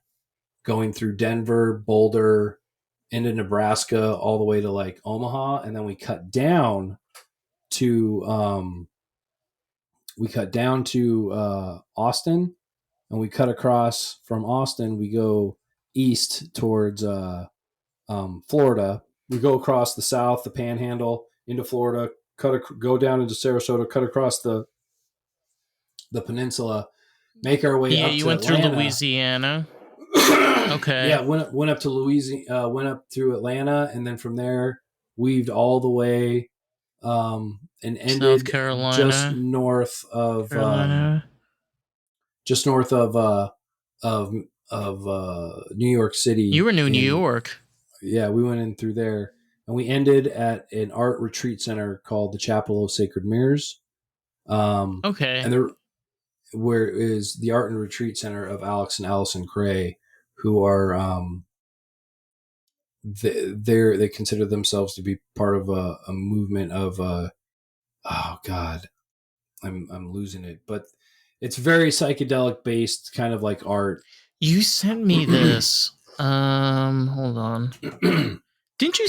going through Denver, Boulder, into Nebraska, all the way to like Omaha, and then to we cut down to Austin, and we cut across from Austin. We go east towards Florida. We go across the south, the Panhandle, into Florida, go down into Sarasota, cut across the peninsula, make our way Yeah, up you to went through Atlanta. Louisiana. Okay. Yeah, went up to Louisiana, went up through Atlanta, and then from there weaved all the way, and South ended Carolina. Carolina. just north of New York You City. were in New In York. Yeah, we went in through there, and we ended at an art retreat center called the Chapel of Sacred Mirrors. Okay. And there where is the art and retreat center of Alex and Allison Cray, who are they consider themselves to be part of a movement of oh god, I'm losing it, but it's very psychedelic based, kind of like art. You sent me this. Hold on. Didn't you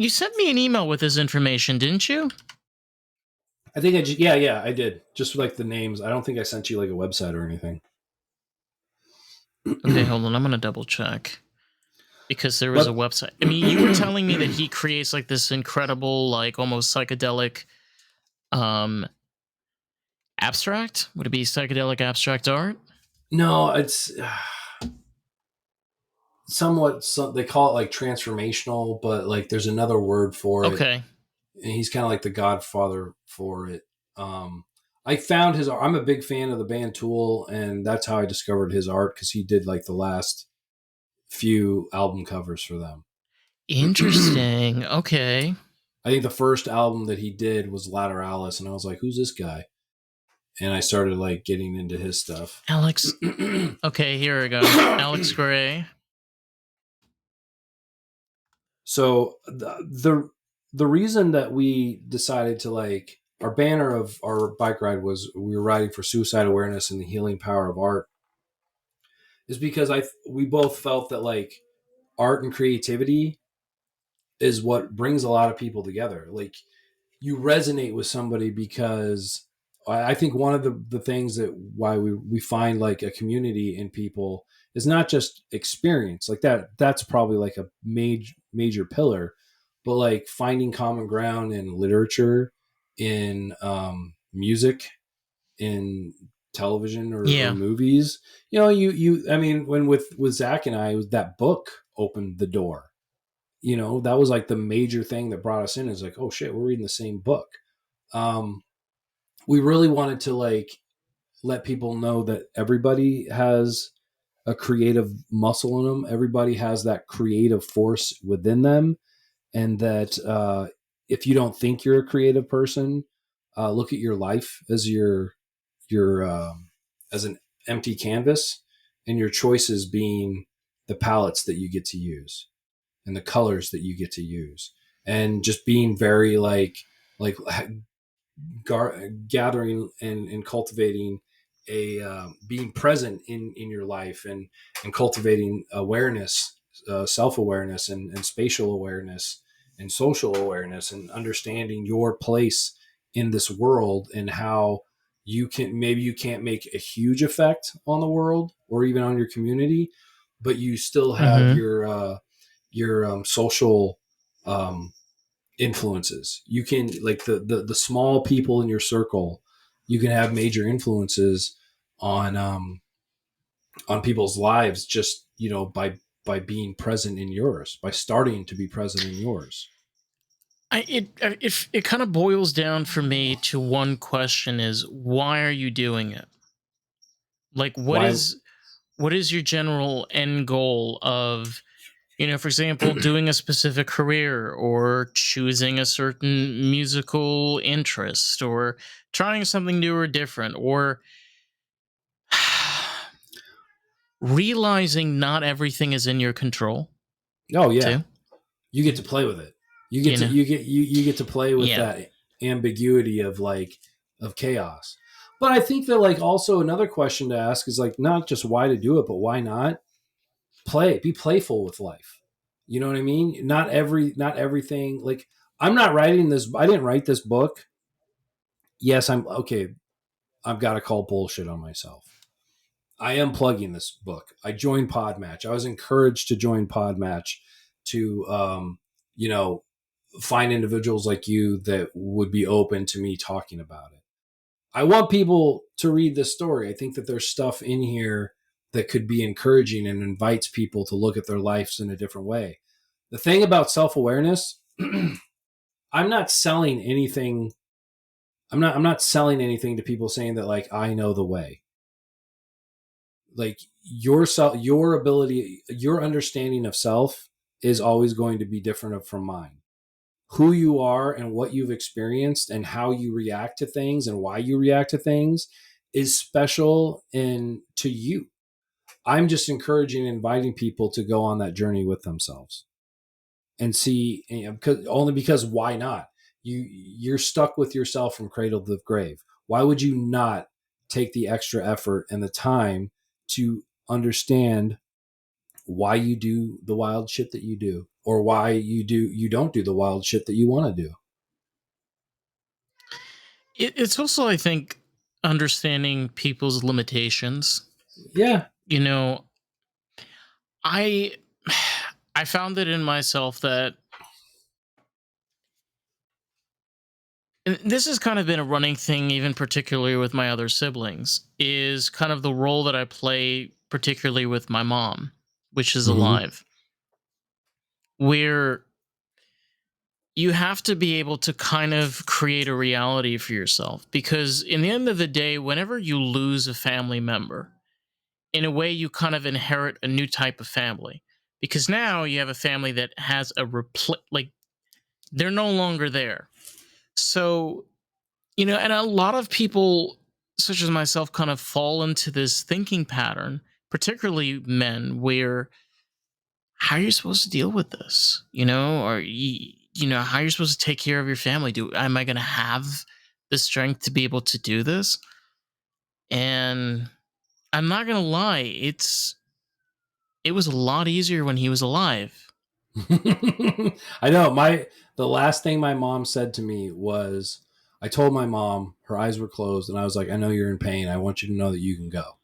sent me an email with this information, didn't you? I think yeah, I did, just like the names. I don't think I sent you like a website or anything. Okay, hold on. I'm gonna double check because there was a But website. I mean, you were telling me that he creates like this incredible, like almost psychedelic, um, abstract. Would it be psychedelic abstract art? no, it's somewhat, they call it like transformational, but like there's another word for it, Okay. and he's kind of like the godfather for it. I found his I'm a big fan of the band Tool, and that's how I discovered his art, because he did like the last few album covers for them. Interesting. Okay. I think the first album that he did was Lateralis, and I was like, who's this guy? And I started like getting into his stuff. Alex. Okay, here we go. Alex Gray. So the reason that we decided to like, our banner of our bike ride was we were riding for suicide awareness and the healing power of art, is because we both felt that like art and creativity is what brings a lot of people together. Like, you resonate with somebody because I think one of the things that why we find like a community in people is not just experience like that's probably like a major pillar, but like finding common ground in literature, in music in television or Yeah. movies. I mean, when with Zach and I, that book opened the door. That was like the major thing that brought us in, is like, oh shit, we're reading the same book. Um, we really wanted to like let people know that everybody has a creative muscle in them. Everybody has that creative force within them. And that if you don't think you're a creative person, look at your life as your as an empty canvas, and your choices being the palettes that you get to use and the colors that you get to use, and just being very like gathering and cultivating a being present in your life, and cultivating awareness, self-awareness, and spatial awareness and social awareness, and understanding your place in this world, and how you can't make a huge effect on the world or even on your community, but you still have Mm-hmm. your social um, influences. You can, like, the small people in your circle, you can have major influences on people's lives, just by being present in yours, by starting to be present in yours. It kind of boils down for me to one question: is why are you doing it? Like, Why? what is your general end goal of, for example, doing a specific career, or choosing a certain musical interest, or trying something new or different, or realizing not everything is in your control Oh yeah, too. you get to play with it. You get You to know, you get to play with yeah. that ambiguity of chaos. But I think that, like, also another question to ask is, like, not just why to do it, but why not be playful with life. You know what I mean? Not everything, like, I didn't write this book. Yes, I'm okay. I've got to call bullshit on myself. I am plugging this book. I joined Podmatch. I was encouraged to join Podmatch to, you know, find individuals like you that would be open to me talking about it. I want people to read this story. I think that there's stuff in here that could be encouraging and invites people to look at their lives in a different way. The thing about self-awareness, I'm not selling anything. I'm not selling anything to people saying that, like, I know the way. Like, your ability, your understanding of self is always going to be different from mine. Who you are and what you've experienced and how you react to things and why you react to things is special in to you. I'm just encouraging and inviting people to go on that journey with themselves and see, because why not? You're stuck with yourself from cradle to grave. Why would you not take the extra effort and the time to understand why you do the wild shit that you do, or why you don't do the wild shit that you want to do? It's also, I think, understanding people's limitations. Yeah. You know, I I found it in myself that, and this has kind of been a running thing, even particularly with my other siblings, is kind of the role that I play, particularly with my mom, which is Mm-hmm. alive, where you have to be able to kind of create a reality for yourself. Because in the end of the day, whenever you lose a family member, in a way, you kind of inherit a new type of family. Because now you have a family that has like, they're no longer there. So, and a lot of people, such as myself, kind of fall into this thinking pattern, particularly men, where how are you supposed to deal with this? Or how you're supposed to take care of your family? Am I going to have the strength to be able to do this? And I'm not going to lie, it was a lot easier when he was alive. I know. The last thing my mom said to me was, I told my mom, her eyes were closed, and I was like, I know you're in pain. I want you to know that you can go.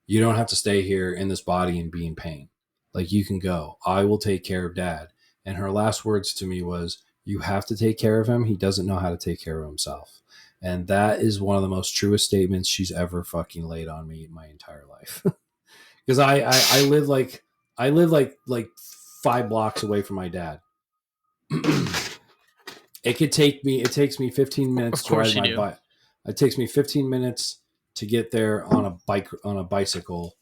You don't have to stay here in this body and be in pain. Like, you can go. I will take care of dad. And her last words to me was, you have to take care of him. He doesn't know how to take care of himself. And that is one of the most truest statements she's ever fucking laid on me in my entire life. Because I live like 5 blocks away from my dad. It takes me 15 minutes Of to course ride you my do. bike. It takes me 15 minutes to get there on a bicycle,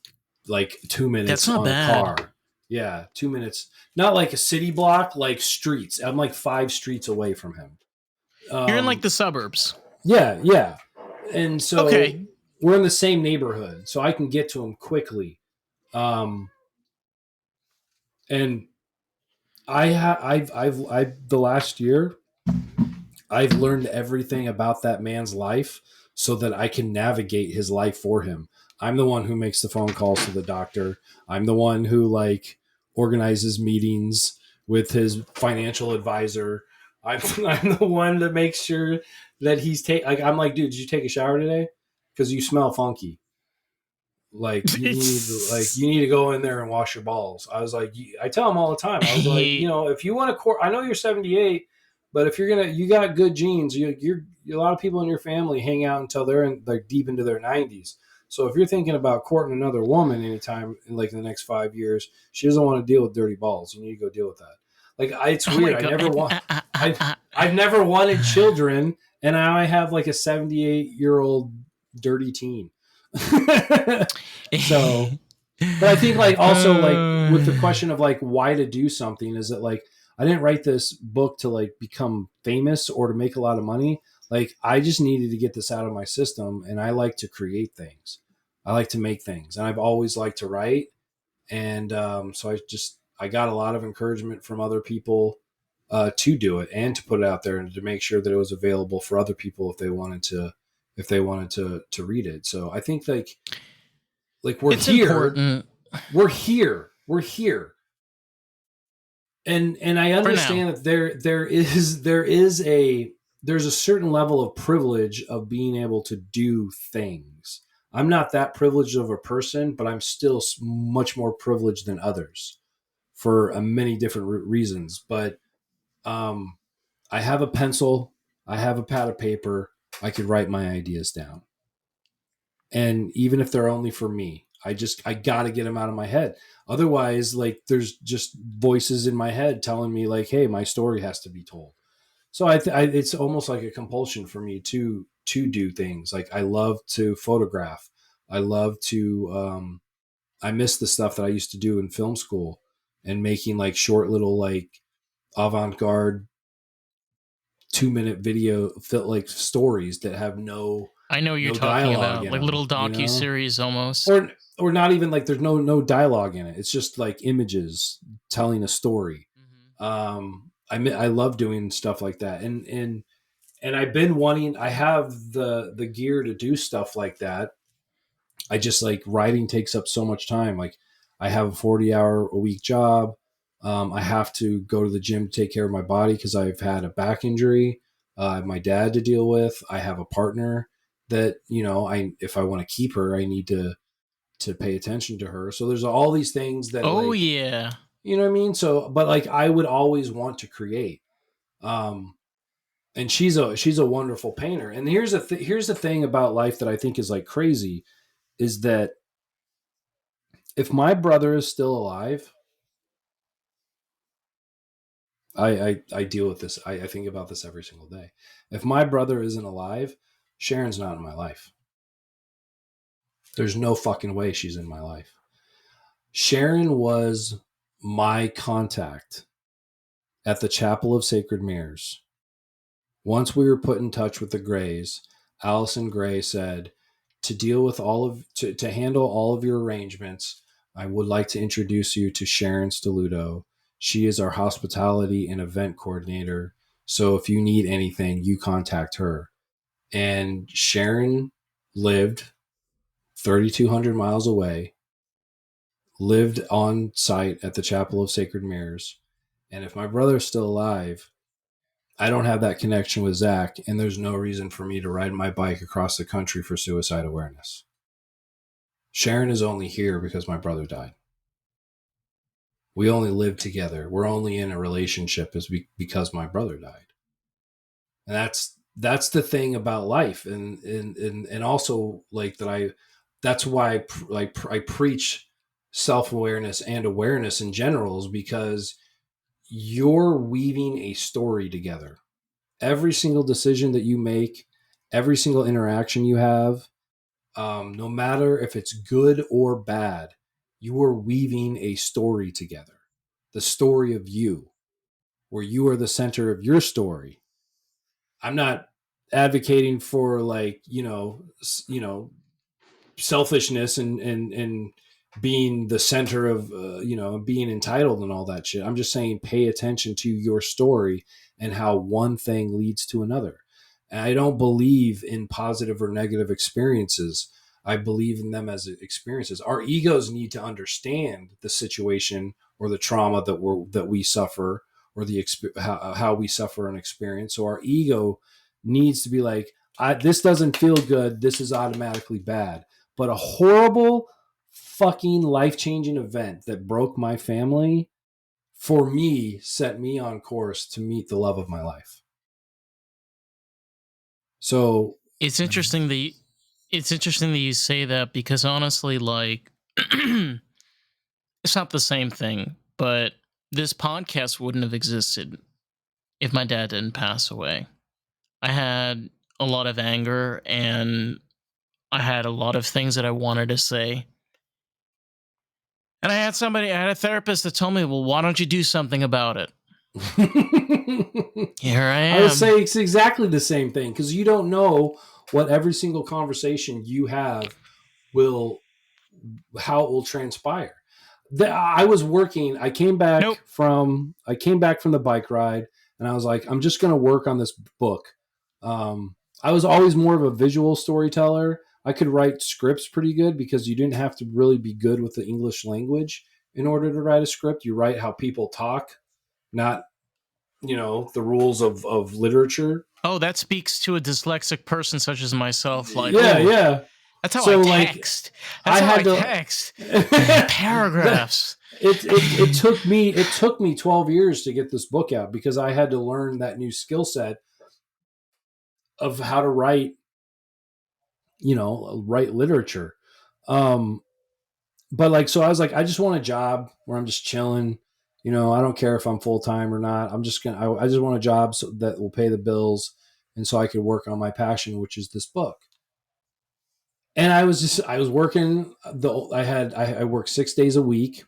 like 2 That's minutes not on a bad. car. Yeah, 2 minutes. Not like a city block, like streets. I'm like 5 streets away from him. You're in like the suburbs. Yeah, yeah. And so Okay. we're in the same neighborhood, so I can get to him quickly. Um, and I've the last year I've learned everything about that man's life so that I can navigate his life for him. I'm the one who makes the phone calls to the doctor. I'm the one who like organizes meetings with his financial advisor. I'm the one that makes sure that I'm like, dude, did you take a shower today? Because you smell funky. Like you need to go in there and wash your balls. I was like, I tell him all the time. I was like, if you want to I know you're 78, but if you got good genes. You're a lot of people in your family hang out until they're deep into their 90s. So if you're thinking about courting another woman anytime in like the next 5 years, she doesn't want to deal with dirty balls. You need to go deal with that. Like it's Oh my weird. I god. never want. I've never wanted children, and now I have like a 78-year-old dirty teen. So, but I think like also like with the question of like why to do something is that like I didn't write this book to like become famous or to make a lot of money. Like I just needed to get this out of my system, and I like to create things. I like to make things, and I've always liked to write. And so I got a lot of encouragement from other people to do it and to put it out there and to make sure that it was available for other people if they wanted to read it. So I think like we're It's here, important we're here, and I for now. understand that there's a certain level of privilege of being able to do things. I'm not that privileged of a person, but I'm still much more privileged than others for many different reasons. But um, I have a pencil, I have a pad of paper, I could write my ideas down, and even if they're only for me, I gotta get them out of my head. Otherwise, like there's just voices in my head telling me like, hey, my story has to be told. So it's almost like a compulsion for me to do things. Like I love to photograph. I love to I miss the stuff that I used to do in film school and making like short little like avant-garde 2-minute video like stories that have I know what you're no talking dialogue about, in like them, little docu-series almost. or not even like there's no dialogue in it. It's just like images telling a story. I love doing stuff like that, and I've been wanting. I have the gear to do stuff like that. I just like writing takes up so much time. Like I have a 40-hour a week job. I have to go to the gym to take care of my body because I've had a back injury. I have my dad to deal with. I have a partner that if I want to keep her, I need to pay attention to her. So there's all these things that Oh like yeah. you know what I mean. So, but like I would always want to create. Um, and she's a wonderful painter. And here's the thing about life that I think is like crazy is that if my brother is still alive, I deal with this. I think about this every single day. If my brother isn't alive, Sharon's not in my life. There's no fucking way she's in my life. Sharon was my contact at the Chapel of Sacred Mirrors. Once we were put in touch with the Greys, Allison Gray said, to handle all of your arrangements, I would like to introduce you to Sharon Steluto. She is our hospitality and event coordinator. So if you need anything, you contact her. And Sharon lived 3,200 miles away, lived on site at the Chapel of Sacred Mirrors. And if my brother's still alive, I don't have that connection with Zach, and there's no reason for me to ride my bike across the country for suicide awareness. Sharon is only here because my brother died. We only live together. We're only in a relationship because my brother died. And that's the thing about life, and also like that that's why I preach self-awareness and awareness in general, is because you're weaving a story together. Every single decision that you make, every single interaction you have, no matter if it's good or bad, you are weaving a story together. The story of you, where you are the center of your story. I'm not advocating for like, selfishness and being the center of, being entitled and all that shit. I'm just saying, pay attention to your story and how one thing leads to another. And I don't believe in positive or negative experiences. I believe in them as experiences. Our egos need to understand the situation or the trauma that we suffer, or how we suffer an experience. So our ego needs to be like, this doesn't feel good. This is automatically bad. But a horrible fucking life-changing event that broke my family, for me, set me on course to meet the love of my life. So It's interesting that you say that, because honestly, like, it's not the same thing, but this podcast wouldn't have existed if my dad didn't pass away. I had a lot of anger, and I had a lot of things that I wanted to say. And I had a therapist that told me, well, why don't you do something about it? Here I am. I would say it's exactly the same thing, because you don't know what every single conversation you have how it will transpire. I was working. I came back from the bike ride, and I was like, I'm just going to work on this book. I was always more of a visual storyteller. I could write scripts pretty good, because you didn't have to really be good with the English language in order to write a script. You write how people talk, not, the rules of literature. Oh, that speaks to a dyslexic person such as myself. Like, yeah. That's how So, I text. That's how I text. Paragraphs. It took me 12 years to get this book out, because I had to learn that new skill set of how to write literature. But like, so I was like, I just want a job where I'm just chilling. I don't care if I'm full time or not. I just want a job that will pay the bills, and so I could work on my passion, which is this book. And I was working. I worked 6 days a week,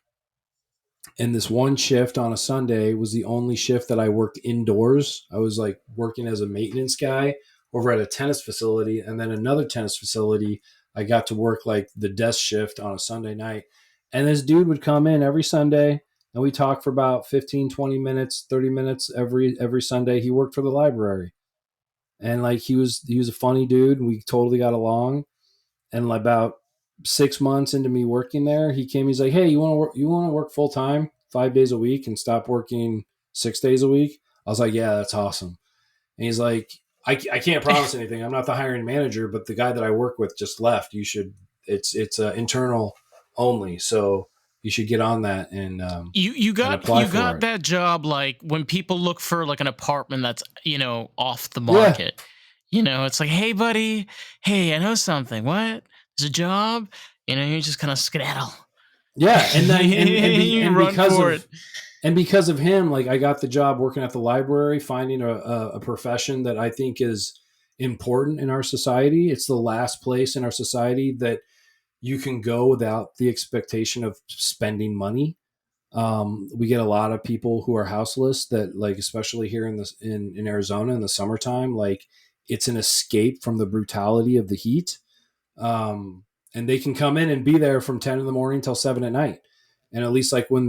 and this one shift on a Sunday was the only shift that I worked indoors. I was like working as a maintenance guy over at a tennis facility, and then another tennis facility. I got to work like the desk shift on a Sunday night. And this dude would come in every Sunday, and we talked for about 15, 20 minutes, 30 minutes every Sunday. He worked for the library. And like, he was a funny dude, and we totally got along. And about 6 months into me working there, he came. He's like, "Hey, you want to work full time, 5 days a week, and stop working 6 days a week?" I was like, "Yeah, that's awesome." And he's like, I can't promise anything. I'm not the hiring manager, but the guy that I work with just left. You should. It's internal only, so you should get on that and you got it. That job, like when people look for like an apartment that's off the market. Yeah. It's like, hey buddy, hey, I know something. What? There's a job. You just kind of skedaddle. Yeah, and then and run because for of it. And because of him, like, I got the job working at the library, finding a profession that I think is important in our society. It's the last place in our society that you can go without the expectation of spending money. We get a lot of people who are houseless that, like, especially here in Arizona in the summertime, like, it's an escape from the brutality of the heat. And they can come in and be there from 10 in the morning till 7 at night. And at least like when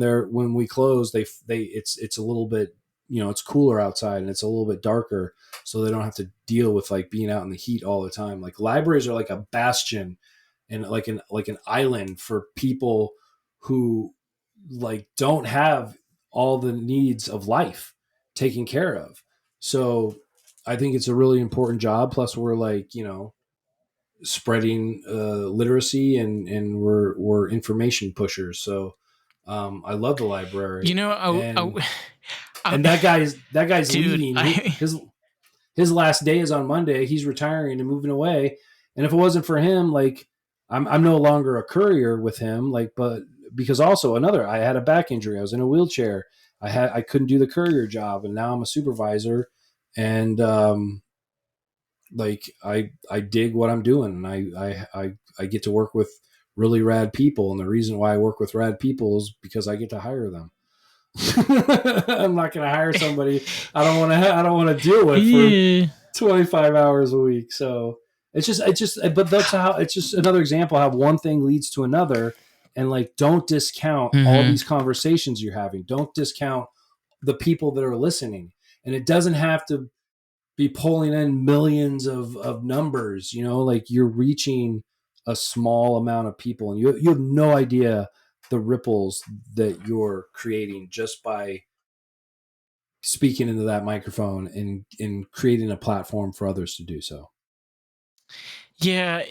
we close, it's a little bit, it's cooler outside and it's a little bit darker, so they don't have to deal with like being out in the heat all the time. Like, libraries are like a bastion and like an island for people who like don't have all the needs of life taken care of. So I think it's a really important job. Plus we're like, spreading literacy, and we're information pushers. So I love the library. And that guy's dude, leaving. his last day is on Monday. He's retiring and moving away. And if it wasn't for him, like I'm no longer a courier with him. Like, but because also I had a back injury. I was in a wheelchair. I couldn't do the courier job, and now I'm a supervisor. And like I dig what I'm doing, and I get to work with really rad people. And the reason why I work with rad people is because I get to hire them. I'm not going to hire somebody I don't want to deal with Yeah. for 25 hours a week. So but that's how it's just another example how one thing leads to another. And like, don't discount all Mm-hmm. these conversations you're having. Don't discount the people that are listening. And it doesn't have to be pulling in millions of numbers, like you're reaching a small amount of people, and you have no idea the ripples that you're creating just by speaking into that microphone and creating a platform for others to do so. Yeah,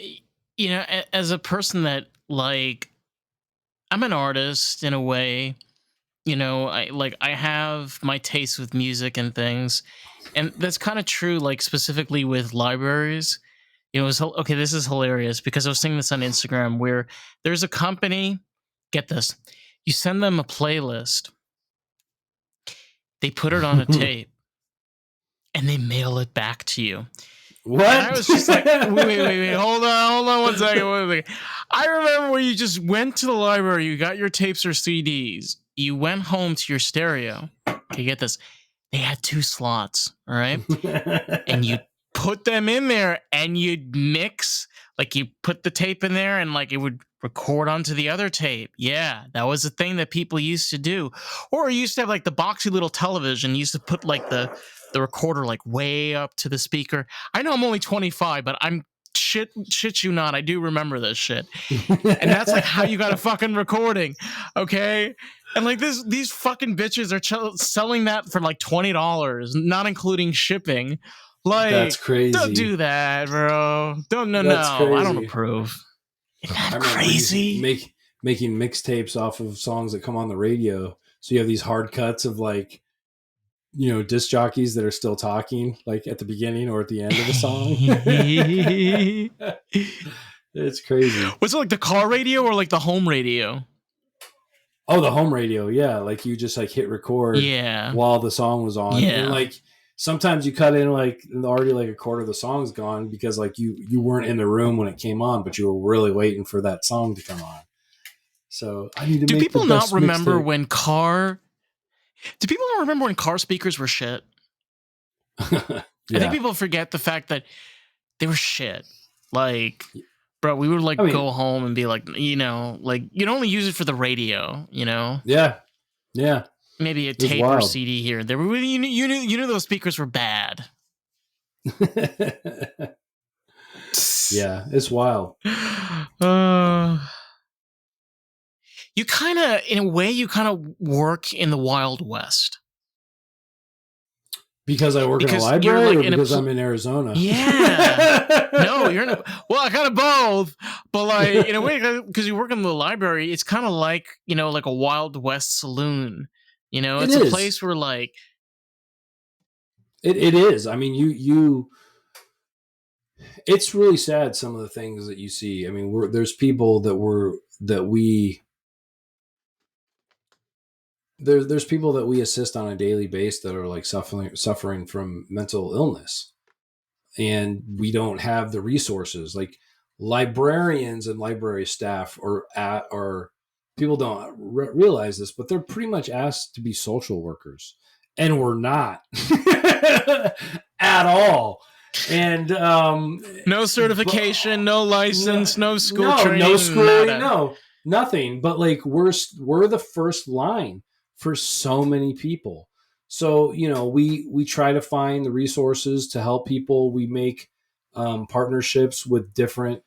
as a person that like I'm an artist in a way, I have my taste with music and things, and that's kind of true. Like specifically with libraries, okay. This is hilarious because I was seeing this on Instagram where there's a company. Get this, you send them a playlist, they put it on a tape, and they mail it back to you. What? And I was just like, wait, hold on one second. I remember when you just went to the library, you got your tapes or CDs, you went home to your stereo. Okay, get this. They had 2 slots, all right? And you put them in there and you'd mix, like you put the tape in there and like it would record onto the other tape. Yeah, that was a thing that people used to do. Or you used to have like the boxy little television. You used to put like the recorder like way up to the speaker. I know I'm only 25, but I'm shit you not. I do remember this shit. And that's like how you got a fucking recording. Okay. And like these fucking bitches are selling that for like $20, not inclling shipping. Like, that's crazy. Don't do that, bro. No. I don't approve. Isn't that crazy? Making mixtapes off of songs that come on the radio. So you have these hard cuts of like, disc jockeys that are still talking, like at the beginning or at the end of the song. It's crazy. Was it like the car radio or like the home radio? Oh, the home radio, yeah. Like you just like hit record while the song was on. Yeah. And like sometimes you cut in like already like a quarter of the song's gone because like you weren't in the room when it came on, but you were really waiting for that song to come on. So I need to Do make people the not best remember mixtape. when car Do people not remember when car speakers were shit? Yeah. I think people forget the fact that they were shit. Like, bro, we would like go home and be like, like you'd only use it for the radio, Yeah. Maybe a tape or CD here. There were you knew those speakers were bad. Yeah, it's wild. You kind of, in a way, work in the Wild West. Because I work in a library, or because I'm in Arizona? Yeah. No, you're in well, kind of both. But like, in a way, because you work in the library, it's kind of like, like a Wild West saloon. It's a place where like... It is. I mean, you it's really sad, some of the things that you see. I mean, there's people there's people that we assist on a daily basis that are like suffering from mental illness, and we don't have the resources. Like librarians and library staff are people don't realize this, but they're pretty much asked to be social workers, and we're not at all. And no certification, no license, no school training, no schooling, no nothing. But like we're the first line for so many people. So we try to find the resources to help people. We make partnerships with different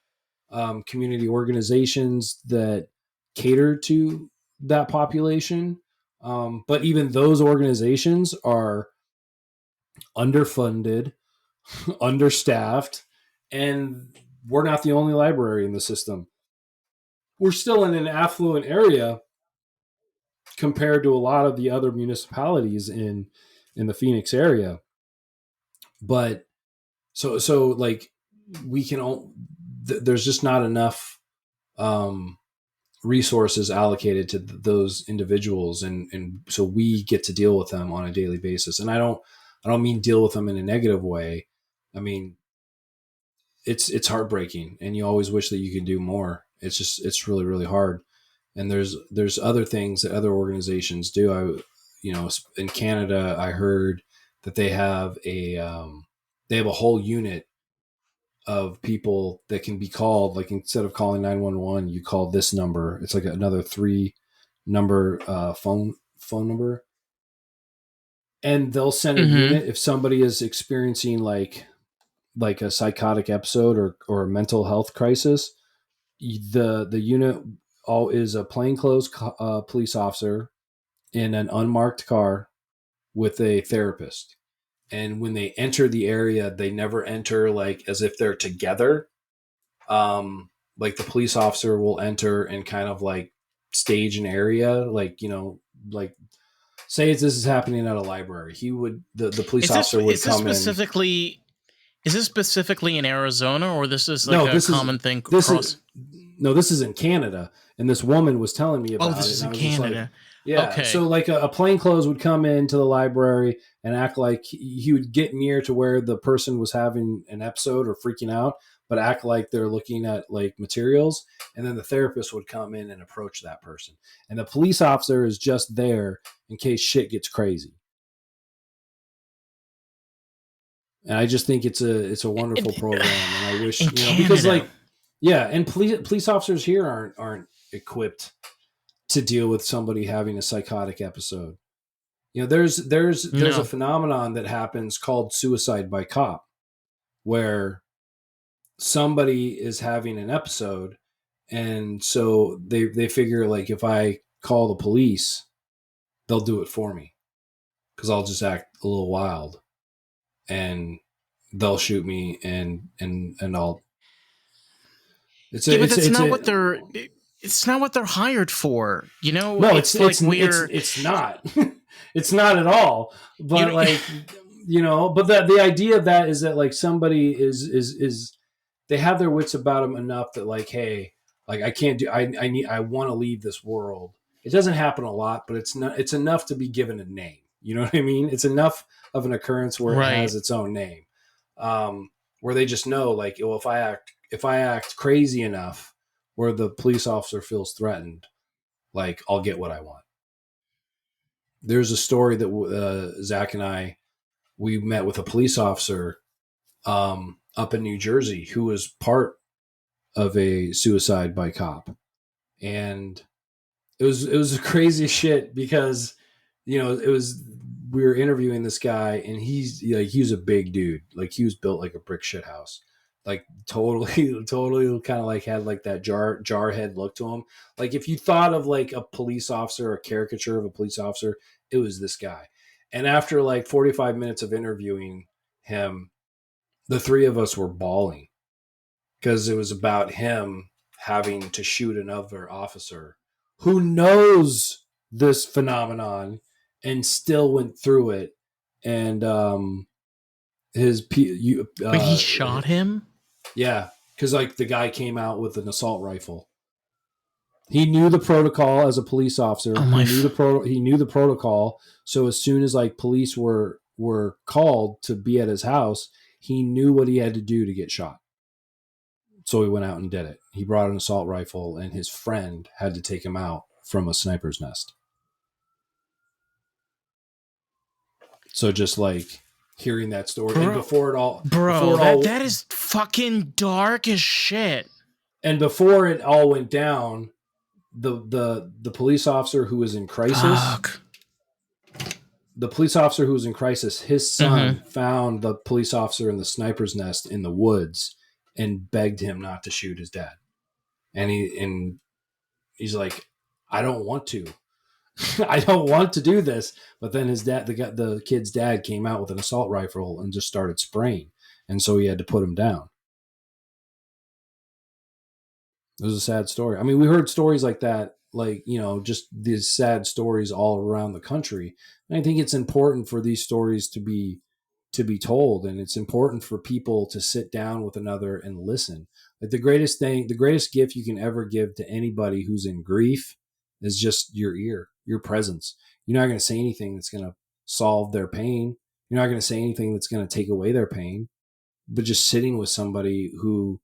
community organizations that cater to that population. But even those organizations are underfunded, understaffed, and we're not the only library in the system. We're still in an affluent area compared to a lot of the other municipalities in the Phoenix area. But so like we can there's just not enough resources allocated to those individuals, and so we get to deal with them on a daily basis. And I don't mean deal with them in a negative way. I mean, it's heartbreaking, and you always wish that you could do more. It's really, really hard. And there's other things that other organizations do. In Canada, I heard that they have a whole unit of people that can be called. Like, instead of calling 911, you call this number. It's like another 3 number phone number, and they'll send a Mm-hmm. unit if somebody is experiencing like a psychotic episode or a mental health crisis. The unit all is a plainclothes police officer in an unmarked car with a therapist. And when they enter the area, they never enter like as if they're together. Like, the police officer will enter and kind of like stage an area, like, like, say this is happening at a library. The police officer would come in. Is this specifically in Arizona, or this is like No, a common thing this across? is no, this is in Canada, and this woman was telling me Oh, about this it, is and I in was just like, Canada. yeah. Okay. So like a plainclothes would come into the library and act like he would get near to where the person was having an episode or freaking out, but act like they're looking at like materials, and then the therapist would come in and approach that person, and the police officer is just there in case shit gets crazy. And I just think it's a wonderful program, and I wish, In because Canada. like, yeah, and police officers here aren't equipped to deal with somebody having a psychotic episode. There's a No. phenomenon that happens called suicide by cop, where somebody is having an episode, and so they figure, like, if I call the police, they'll do it for me because I'll just act a little wild, and they'll shoot me, and I'll. Yeah, but It's a it's not what they're hired for. You know, No, it's like we're it's not. It's not at all. you But know, like, but the idea of that is that, like, somebody is they have their wits about them enough that, like, hey, like, I can't do I want to leave this world. It doesn't happen a lot, but it's enough to be given a name. You know what I mean? It's enough of an occurrence where it right. has its own name. Where they just know, like, well, if I act crazy enough where the police officer feels threatened, like, I'll get what I want. There's a story that Zach and we met with a police officer up in New Jersey who was part of a suicide by cop, and it was the craziest shit because it was we were interviewing this guy, and he was a big dude, like he was built like a brick shit house, like totally kind of like had like that jarhead look to him. Like, if you thought of like a police officer, a caricature of a police officer, it was this guy. And after like 45 minutes of interviewing him, the three of us were bawling because it was about him having to shoot another officer who knows this phenomenon and still went through it. And Wait, he shot him? yeah, because like the guy came out with an assault rifle. He knew the protocol as a police officer. Oh my! He knew the protocol. So as soon as like police were called to be at his house, he knew what he had to do to get shot. So he went out and did it. He brought an assault rifle, and his friend had to take him out from a sniper's nest. So just like hearing that story, and Bro, that is fucking dark as shit. And before it all went down, the police officer who was in crisis, Fuck. the police officer who was in crisis, his son found the police officer in the sniper's nest in the woods and begged him not to shoot his dad. And he's like, I don't want to. I don't want to do this. But then his dad, the kid's dad, came out with an assault rifle and just started spraying. And so he had to put him down. It was a sad story. I mean, we heard stories like that, like, just these sad stories all around the country. And I think it's important for these stories to be to be told, and it's important for people to sit down with another and listen. Like the greatest gift you can ever give to anybody who's in grief is just your ear, your presence. You're not going to say anything that's going to solve their pain. You're not going to say anything that's going to take away their pain, but just sitting with somebody who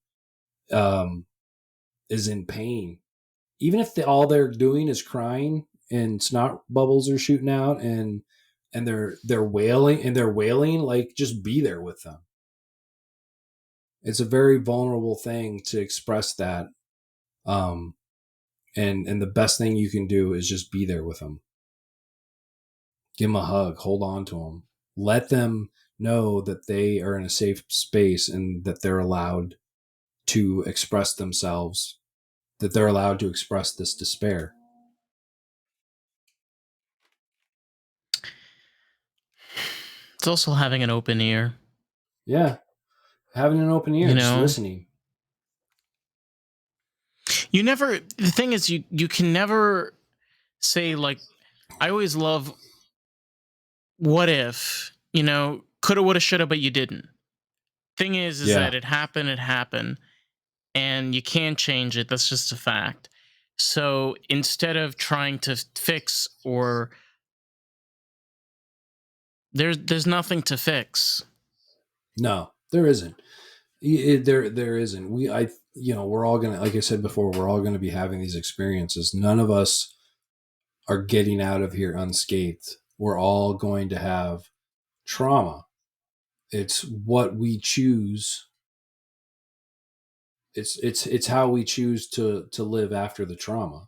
is in pain, even if all they're doing is crying and snot bubbles are shooting out and they're wailing, like just be there with them. It's a very vulnerable thing to express that. And the best thing you can do is just be there with them. Give them a hug, hold on to them, let them know that they are in a safe space and that they're allowed to express themselves, that they're allowed to express this despair. It's also having an open ear. Yeah. Having an open ear, just listening. The thing is, you can never say, like, I always love what if, coulda, woulda, shoulda, but you didn't. Thing is that it happened, and you can't change it. That's just a fact. So instead of trying to fix, or there's nothing to fix. No, there isn't. There isn't. We're all gonna, like I said before, we're all gonna be having these experiences. None of us are getting out of here unscathed. We're all going to have trauma. It's what we choose. It's how we choose to live after the trauma.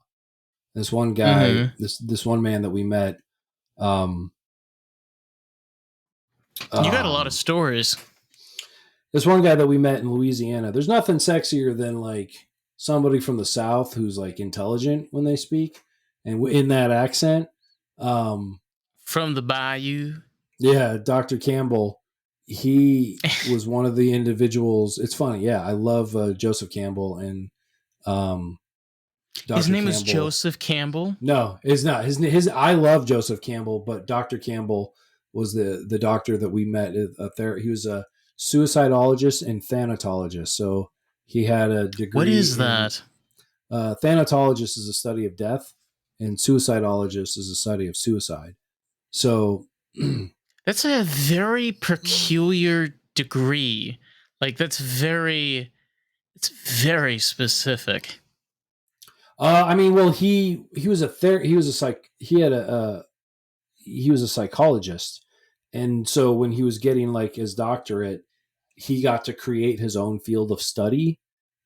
This one guy, this one man that we met, you got a lot of stories. This one guy that we met in Louisiana, there's nothing sexier than like somebody from the South who's like intelligent when they speak and in that accent. From the bayou. Yeah, Dr. Campbell. He was one of the individuals. It's funny. Yeah, I love Joseph Campbell and Dr. His name is Joseph Campbell? No, it's not. His I love Joseph Campbell, but Dr. Campbell was the doctor that we met. He was a suicidologist and thanatologist. So he had a degree. What is that? Thanatologist is a study of death, and suicidologist is a study of suicide. So that's a very peculiar degree. Like it's very specific. I mean, well, he was a psychologist, and so when he was getting like his doctorate, he got to create his own field of study,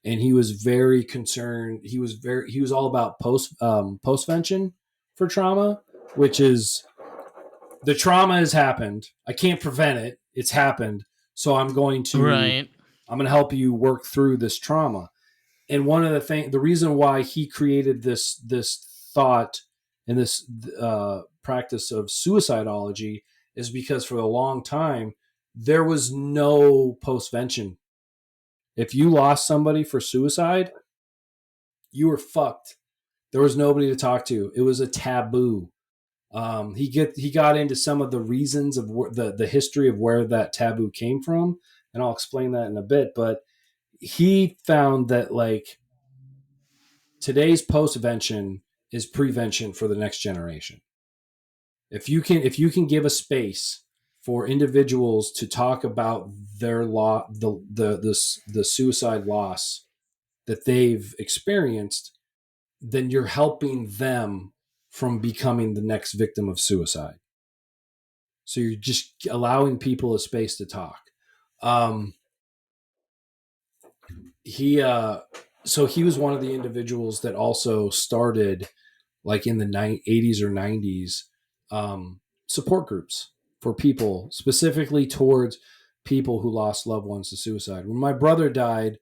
and he was very concerned. He was all about postvention for trauma, which is the trauma has happened. I can't prevent it. It's happened. So I'm going to help you work through this trauma. And one of the reason why he created this thought and this practice of suicidology is because for a long time there was no postvention. If you lost somebody for suicide, you were fucked. There was nobody to talk to. It was a taboo. He got into some of the reasons of the history of where that taboo came from, and I'll explain that in a bit. But he found that like today's postvention is prevention for the next generation. If you can give a space for individuals to talk about their the suicide loss that they've experienced, then you're helping them from becoming the next victim of suicide. So you're just allowing people a space to talk. He was one of the individuals that also started like in the 80s or 90s support groups for people, specifically towards people who lost loved ones to suicide. When my brother died,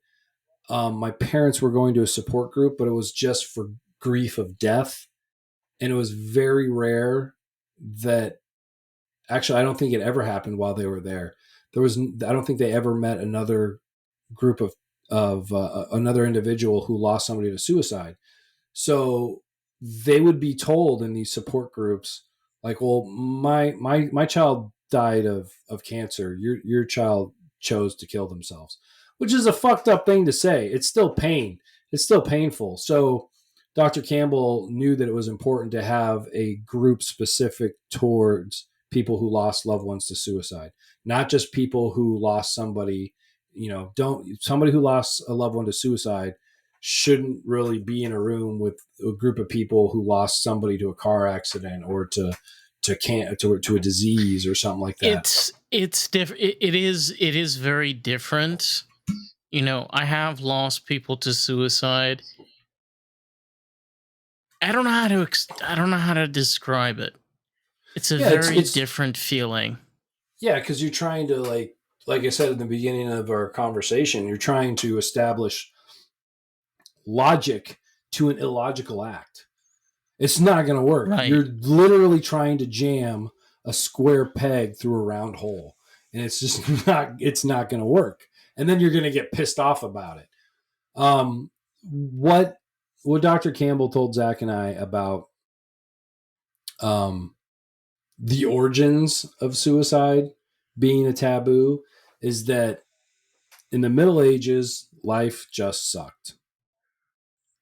my parents were going to a support group, but it was just for grief of death. And it was very rare that actually, I don't think it ever happened while they were there. I don't think they ever met another group of another individual who lost somebody to suicide. So they would be told in these support groups, like, well, my child died of cancer. Your child chose to kill themselves, which is a fucked up thing to say. It's still pain. It's still painful. So Dr. Campbell knew that it was important to have a group specific towards people who lost loved ones to suicide, not just people who lost somebody. Don't somebody who lost a loved one to suicide shouldn't really be in a room with a group of people who lost somebody to a car accident or to a disease or something like that. It's different. It is very different. I have lost people to suicide. I don't know how to describe it. It's a very different feeling. Yeah, because you're trying to like I said at the beginning of our conversation, you're trying to establish logic to an illogical act. It's not going to work. Right. You're literally trying to jam a square peg through a round hole, and it's just not. It's not going to work. And then you're going to get pissed off about it. What Dr. Campbell told Zach and I about the origins of suicide being a taboo is that in the Middle Ages, life just sucked.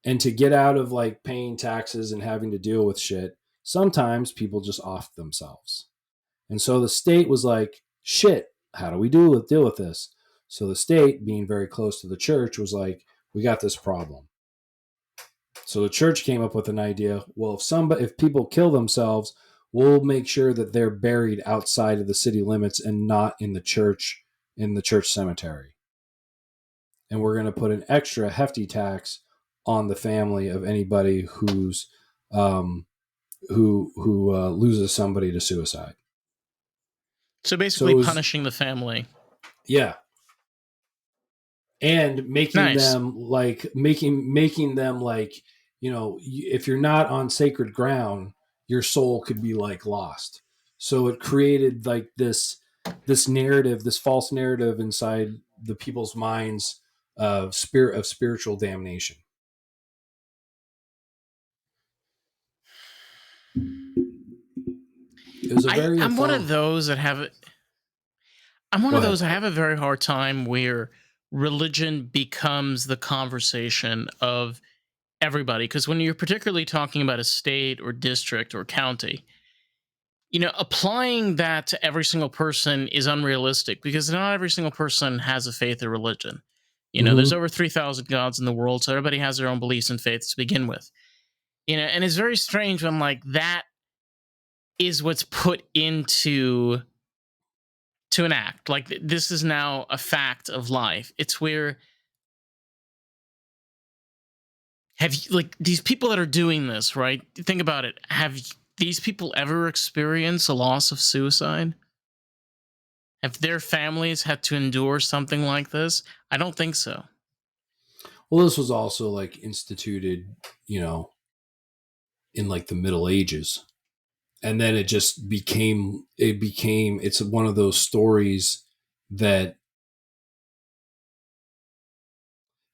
And to get out of like paying taxes and having to deal with shit, sometimes people just off themselves. And so the state was like, shit, how do we deal with this? So the state, being very close to the church, was like, we got this problem. So the church came up with an idea. Well, if people kill themselves, we'll make sure that they're buried outside of the city limits and not in the church cemetery. And we're going to put an extra hefty tax on the family of anybody who loses somebody to suicide. So basically, punishing the family. Yeah. And making them like making them like, if you're not on sacred ground, your soul could be like lost. So it created like this narrative, this false narrative inside the people's minds of spiritual damnation. It was a very I'm one of those that have a very hard time where religion becomes the conversation of everybody, because when you're particularly talking about a state or district or county, applying that to every single person is unrealistic, because not every single person has a faith or religion. There's over 3,000 gods in the world, so everybody has their own beliefs and faiths to begin with. And it's very strange when like that is what's put into an act. Like this is now a fact of life. It's where have you, like, these people that are doing this, right? Think about it. Have these people ever experienced a loss of suicide? Have their families had to endure something like this? I don't think so. Well, this was also like instituted, in like the Middle Ages. And then it just became it's one of those stories that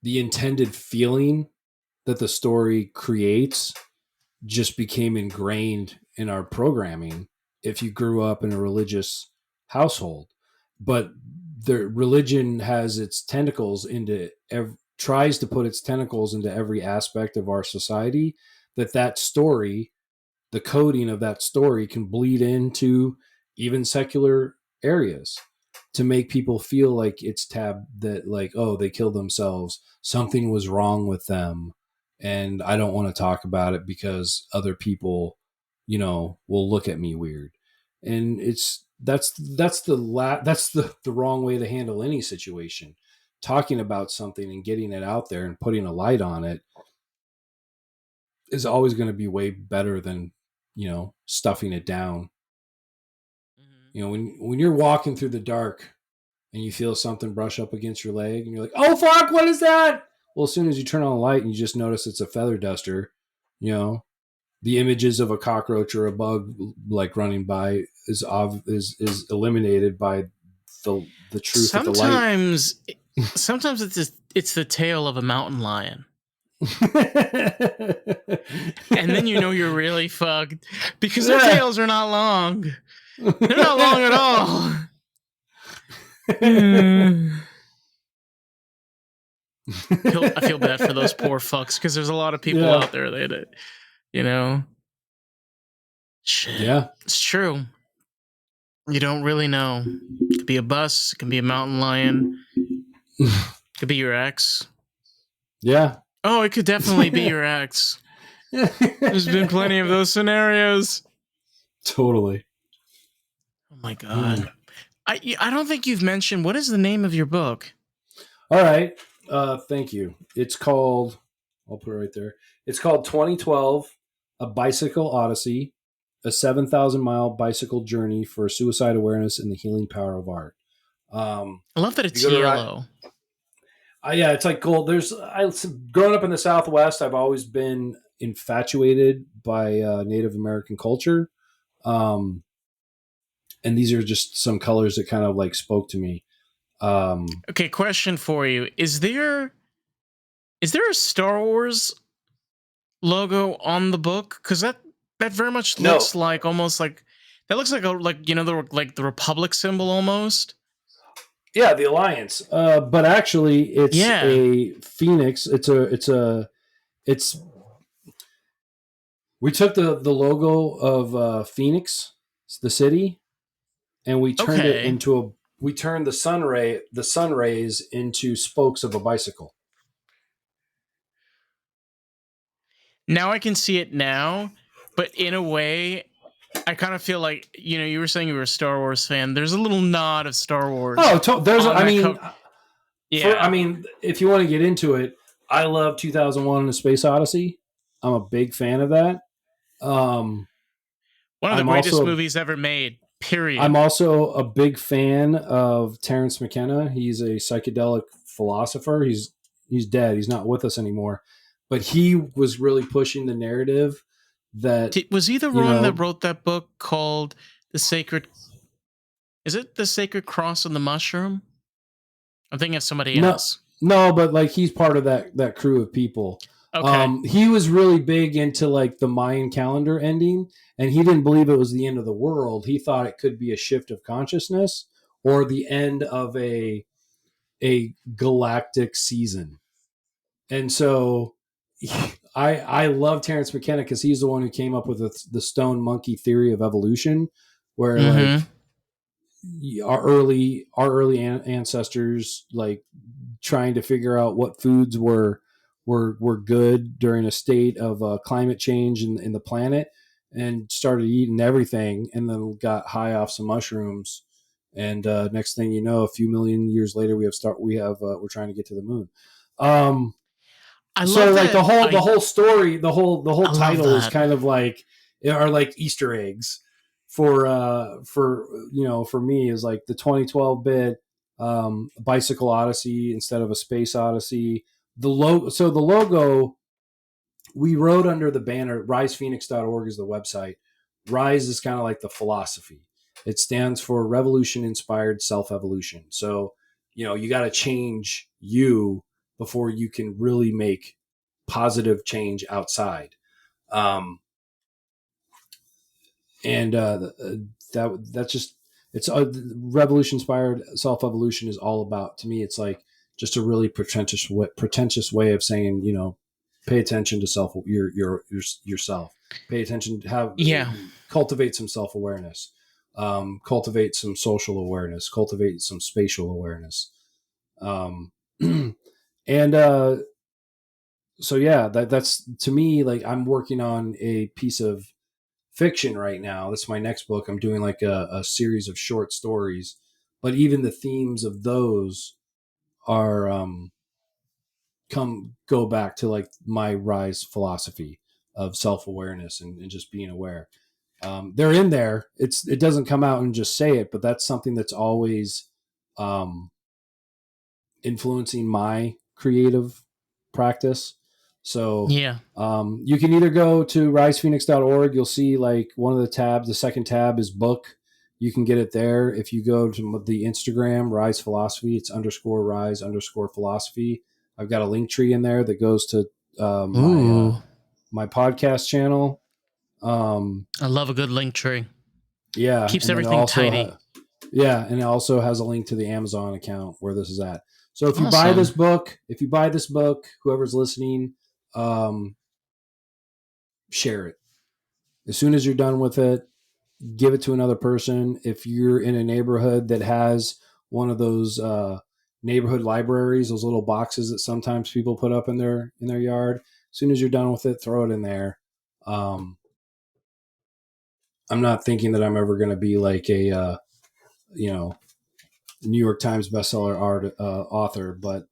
the intended feeling that the story creates just became ingrained in our programming if you grew up in a religious household. But the religion has its tentacles tries to put its tentacles into every aspect of our society, that story, the coding of that story can bleed into even secular areas to make people feel like it's that like, oh, they killed themselves, something was wrong with them, and I don't want to talk about it because other people, will look at me weird. And that's the wrong way to handle any situation. Talking about something and getting it out there and putting a light on it is always going to be way better than, stuffing it down. When you're walking through the dark and you feel something brush up against your leg and you're like, oh fuck, what is that? Well, as soon as you turn on the light and you just notice it's a feather duster, the images of a cockroach or a bug like running by is eliminated by the truth of the light. Sometimes it's the tail of a mountain lion. And then you know you're really fucked because their tails are not long. They're not long at all. I feel bad for those poor fucks because there's a lot of people out there that, you know, shit. Yeah, it's true. You don't really know. It could be a bus. It can be a mountain lion. It could be your ex. Yeah. Oh, it could definitely be your ex. There's been plenty of those scenarios. Totally. Oh my god. I don't think you've mentioned, what is the name of your book? All right. Thank you. It's called, I'll put it right there. It's called 2012, A Bicycle Odyssey, a 7,000-mile bicycle journey for suicide awareness and the healing power of art. I love that it's yellow. Yeah, it's like gold. Growing up in the Southwest, I've always been infatuated by Native American culture. And these are just some colors that kind of like spoke to me. Okay, question for you. Is there a Star Wars logo on the book? Because that very much looks like almost like that looks like the Republic symbol almost. Yeah, the Alliance. But actually, it's a phoenix. We took the logo of Phoenix, the city, and we turned it into we turned the sun rays into spokes of a bicycle. Now I can see it now, but in a way, I kind of feel like, you were saying you were a Star Wars fan. There's a little nod of Star Wars. Oh, if you want to get into it, I love 2001: A Space Odyssey. I'm a big fan of that. One of the greatest movies ever made. Period. I'm also a big fan of Terence McKenna. He's a psychedelic philosopher. He's dead. He's not with us anymore. But he was really pushing the narrative that... Was he the one that wrote that book called The Sacred... Is it The Sacred Cross and the Mushroom? I'm thinking of somebody else. No, but like he's part of that crew of people. Okay. He was really big into like the Mayan calendar ending, and he didn't believe it was the end of the world. He thought it could be a shift of consciousness or the end of a galactic season. And so I love Terence McKenna because he's the one who came up with the stone monkey theory of evolution, where like our early ancestors like trying to figure out what foods were good during a state of climate change in the planet, and started eating everything, and then got high off some mushrooms, and next thing you know, a few million years later, we're trying to get to the moon. So like the whole story, the whole title is kind of like are like Easter eggs for me is like the 2012 bit Bicycle Odyssey instead of a Space Odyssey. The logo we wrote under the banner, risephoenix.org is the website. Rise is kind of like the philosophy. It stands for Revolution Inspired Self-Evolution. So, you got to change you before you can really make positive change outside. That's just, it's revolution inspired self-evolution is all about, to me, it's like just a really pretentious way of saying, pay attention to yourself, pay attention to cultivate some self-awareness, cultivate some social awareness, cultivate some spatial awareness. So yeah, that's to me, like I'm working on a piece of fiction right now. That's my next book. I'm doing like a series of short stories, but even the themes of those are go back to like my Rise philosophy of self-awareness and just being aware. They're in there. It doesn't come out and just say it, but that's something that's always influencing my creative practice. So you can either go to risephoenix.org. You'll see like one of the tabs. The second tab is book. You can get it there. If you go to the Instagram, Rise Philosophy, it's _Rise_Philosophy. I've got a link tree in there that goes to Ooh, my podcast channel. I love a good link tree. Yeah, Keeps and then everything tidy. and it also has a link to the Amazon account where this is at. So if you buy Awesome. this book, whoever's listening, share it. As soon as you're done with it, give it to another person. If you're in a neighborhood that has one of those neighborhood libraries, those little boxes that sometimes people put up in their yard, as soon as you're done with it, throw it in there. I'm not thinking that I'm ever going to be like a New York Times bestseller author, but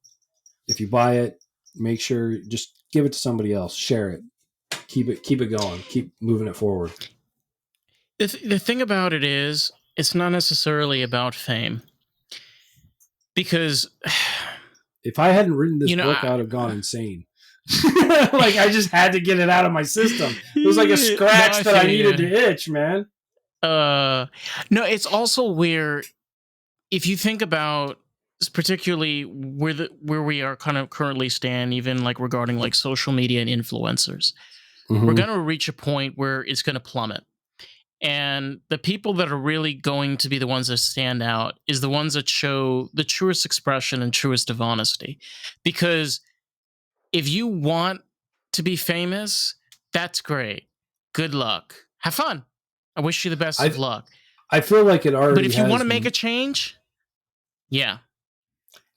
if you buy it, make sure just give it to somebody else, share it, keep it going, keep moving it forward. The thing about it is, it's not necessarily about fame, because if I hadn't written this book, I would have gone insane. Like I just had to get it out of my system. It was like a scratch that I needed to itch, man. No, it's also where, if you think about particularly where we are kind of currently stand, even like regarding like social media and influencers, we're going to reach a point where it's going to plummet. And the people that are really going to be the ones that stand out is the ones that show the truest expression and truest of honesty. Because if you want to be famous, that's great. Good luck. Have fun. I wish you the best of luck. I feel like it already. But if you want to make a change, yeah,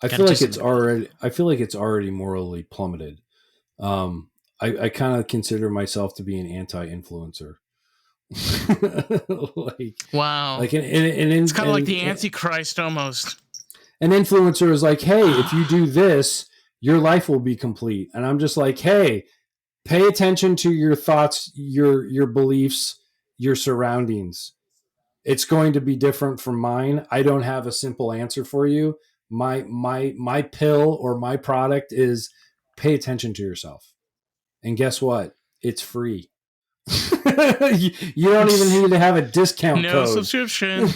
I feel like it's already morally plummeted. I kind of consider myself to be an anti-influencer. Wow. Like it's kind of like the Antichrist almost. An influencer is like, hey, if you do this, your life will be complete. And I'm just like, hey, pay attention to your thoughts, your beliefs, your surroundings. It's going to be different from mine. I don't have a simple answer for you. My pill or my product is pay attention to yourself. And guess what? It's free. You don't even need to have a discount code. No subscription.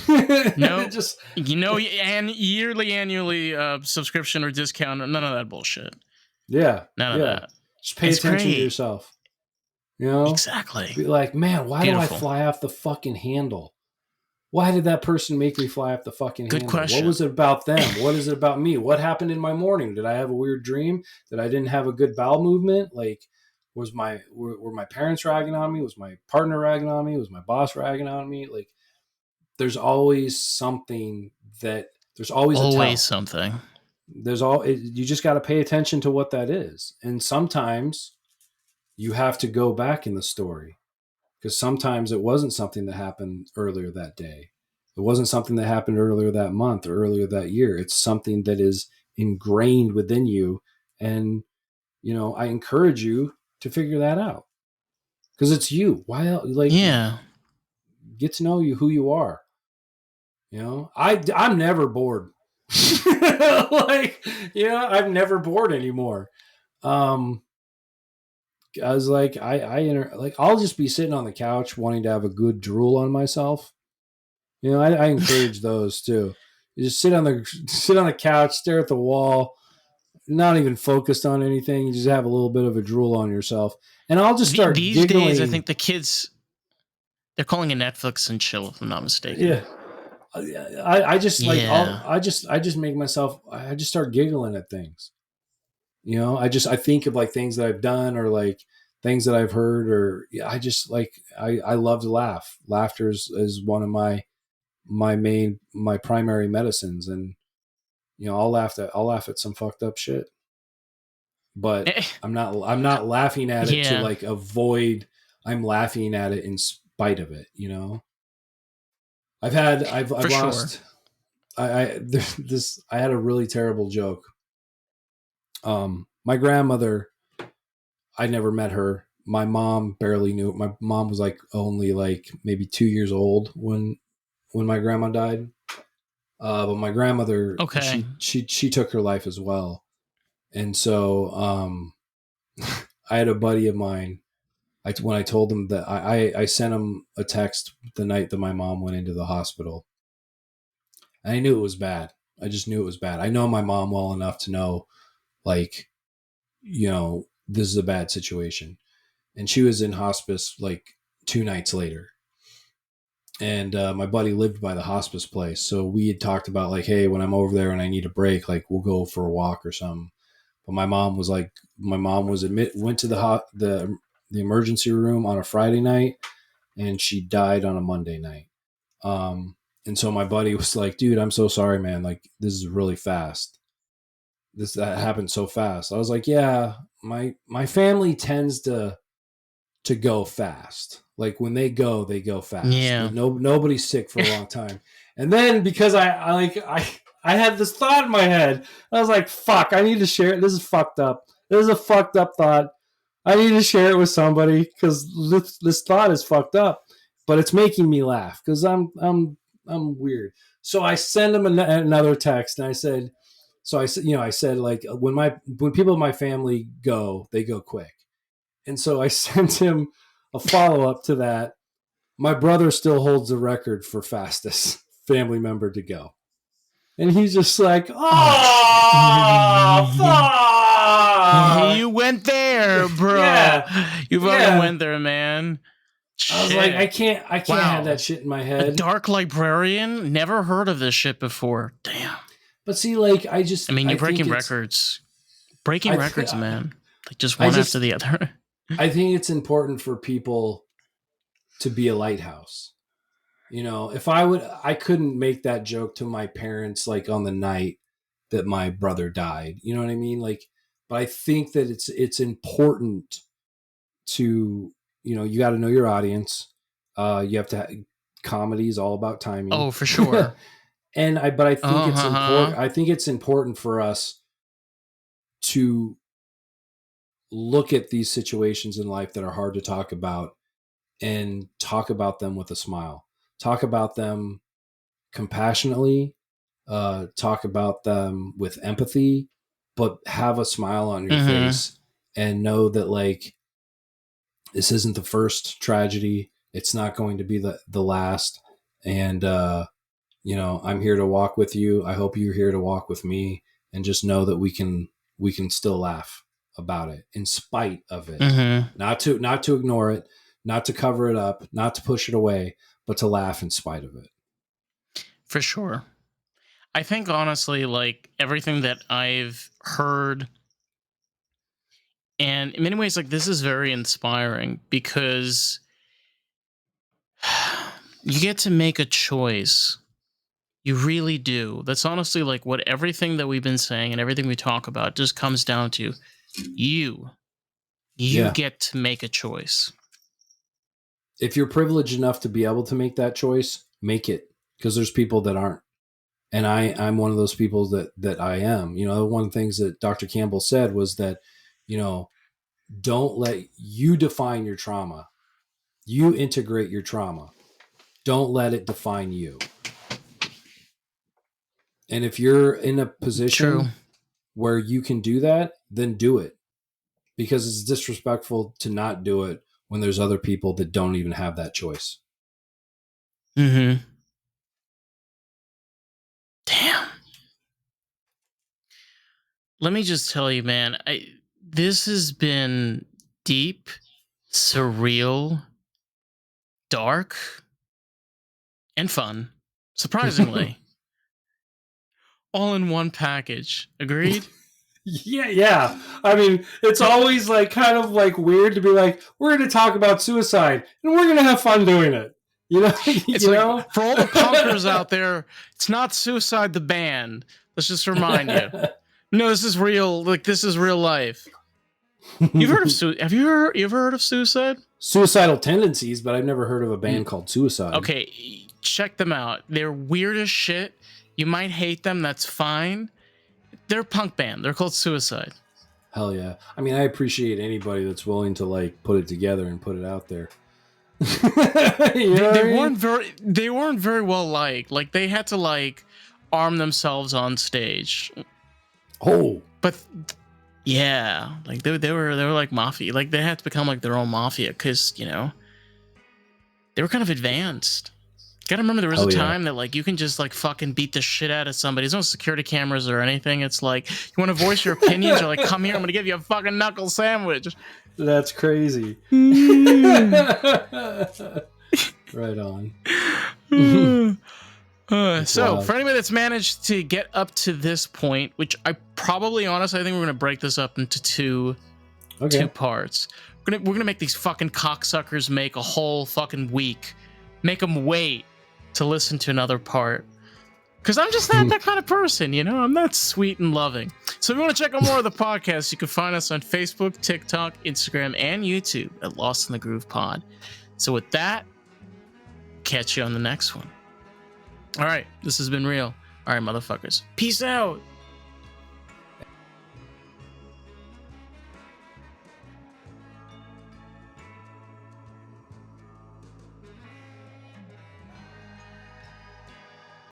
No, just and annually subscription or discount. None of that bullshit. Yeah, none of that. Just pay attention to yourself. You know, exactly. Be like, man, why do I fly off the fucking handle? Why did that person make me fly off the fucking handle? Good question. What was it about them? What is it about me? What happened in my morning? Did I have a weird dream? Did I didn't have a good bowel movement? Like, were my parents ragging on me? Was my partner ragging on me? Was my boss ragging on me? Like, there's always something there's always something. You just got to pay attention to what that is. And sometimes you have to go back in the story, because sometimes it wasn't something that happened earlier that day. It wasn't something that happened earlier that month or earlier that year. It's something that is ingrained within you. And, I encourage you to figure that out, because it's you. Why? Get to know you, who you are. I'm never bored. I'm never bored anymore. I was like, I'll just be sitting on the couch wanting to have a good drool on myself. I encourage those too. You just sit on the couch, stare at the wall, not even focused on anything. You just have a little bit of a drool on yourself, and I'll just start these giggling. days. I think the kids, they're calling it Netflix and chill, if I'm not mistaken. Yeah. I just make myself. I just start giggling at things. I think of like things that I've done or like things that I've heard, or I love to laugh. Laughter is one of my primary medicines, and I'll laugh at some fucked up shit, but I'm not laughing at it to like avoid. I'm laughing at it in spite of it. I've lost. I had a really terrible joke. My grandmother, I never met her. My mom barely knew. My mom was like only like maybe 2 years old when my grandma died. But my grandmother, she took her life as well. And so, I had a buddy of mine. When I told him that I sent him a text the night that my mom went into the hospital. And I knew it was bad. I just knew it was bad. I know my mom well enough to know, like, this is a bad situation. And she was in hospice like 2 nights later. And my buddy lived by the hospice place. So we had talked about like, hey, when I'm over there and I need a break, like we'll go for a walk or something. But my mom was went to the emergency room on a Friday night, and she died on a Monday night. And so my buddy was like, dude, I'm so sorry, man. Like, this is really fast. That happened so fast. I was like, yeah, my family tends to go fast. Like when they go fast. Yeah. Nobody's sick for a long time. And then because I had this thought in my head, I was like, fuck, I need to share it. This is fucked up. This is a fucked up thought. I need to share it with somebody because this thought is fucked up, but it's making me laugh because I'm weird. So I send him another text, and I said, I said like when people in my family go, they go quick, and so I sent him a follow up to that. My brother still holds the record for fastest family member to go, and he's just like, oh, fuck. You went there, bro. Yeah. You fucking went there, man. I was like, I can't have that shit in my head. A dark librarian? Never heard of this shit before. Damn. But see, like, I mean, you're breaking records. Breaking records, man. Like just one after the other. I think it's important for people to be a lighthouse. You know, if I couldn't make that joke to my parents like on the night that my brother died. You know what I mean? Like, but I think that it's important to, you got to know your audience. You have to comedy is all about timing. Oh, for sure. But I think it's important. I think it's important for us to look at these situations in life that are hard to talk about and talk about them with a smile. Talk about them compassionately. Talk about them with empathy, but have a smile on your face and know that like this isn't the first tragedy. It's not going to be the last. And I'm here to walk with you. I hope you're here to walk with me, and just know that we can still laugh about it in spite of it. Not to ignore it, not to cover it up, not to push it away, but to laugh in spite of it. For sure. I think honestly, like everything that I've heard, and in many ways, like this is very inspiring because you get to make a choice. You really do. That's honestly like what everything that we've been saying and everything we talk about just comes down to. You get to make a choice. If you're privileged enough to be able to make that choice, make it, because there's people that aren't. And I'm one of those people that I am. One of the things that Dr. Campbell said was that, don't let you define your trauma. You integrate your trauma. Don't let it define you. And if you're in a position where you can do that, then do it. Because it's disrespectful to not do it when there's other people that don't even have that choice. Damn. Let me just tell you, man, this has been deep, surreal, dark, and fun. Surprisingly. All in one package. Agreed? Yeah. I mean, it's always like kind of like weird to be like, we're going to talk about suicide and we're going to have fun doing it. It's like, for all the punkers out there, it's not Suicide the band. Let's just remind you. No, this is real. Like, this is real life. You've heard of have you ever heard of Suicide? Suicidal Tendencies, but I've never heard of a band called Suicide. Okay, check them out. They're weird as shit. You might hate them. That's fine. They're a punk band. They're called Suicide. Hell yeah. I mean, I appreciate anybody that's willing to like put it together and put it out there. They weren't very well liked. Like they had to like arm themselves on stage. Oh, but yeah, like they were like mafia. Like they had to become like their own mafia because they were kind of advanced. Gotta remember there was Hell a yeah. time that like you can just like fucking beat the shit out of somebody. There's no security cameras or anything. It's like you want to voice your opinions or like come here. I'm gonna give you a fucking knuckle sandwich. That's crazy. Right on. So wild. for anybody that's managed to get up to this point, which I probably honestly I think we're gonna break this up into two parts. We're gonna make these fucking cocksuckers make a whole fucking week. Make them wait to listen to another part. Because I'm just not that kind of person, you know? I'm that sweet and loving. So if you want to check out more of the podcast, you can find us on Facebook, TikTok, Instagram, and YouTube at Lost in the Groove Pod. So with that, catch you on the next one. All right, this has been real. All right, motherfuckers. Peace out.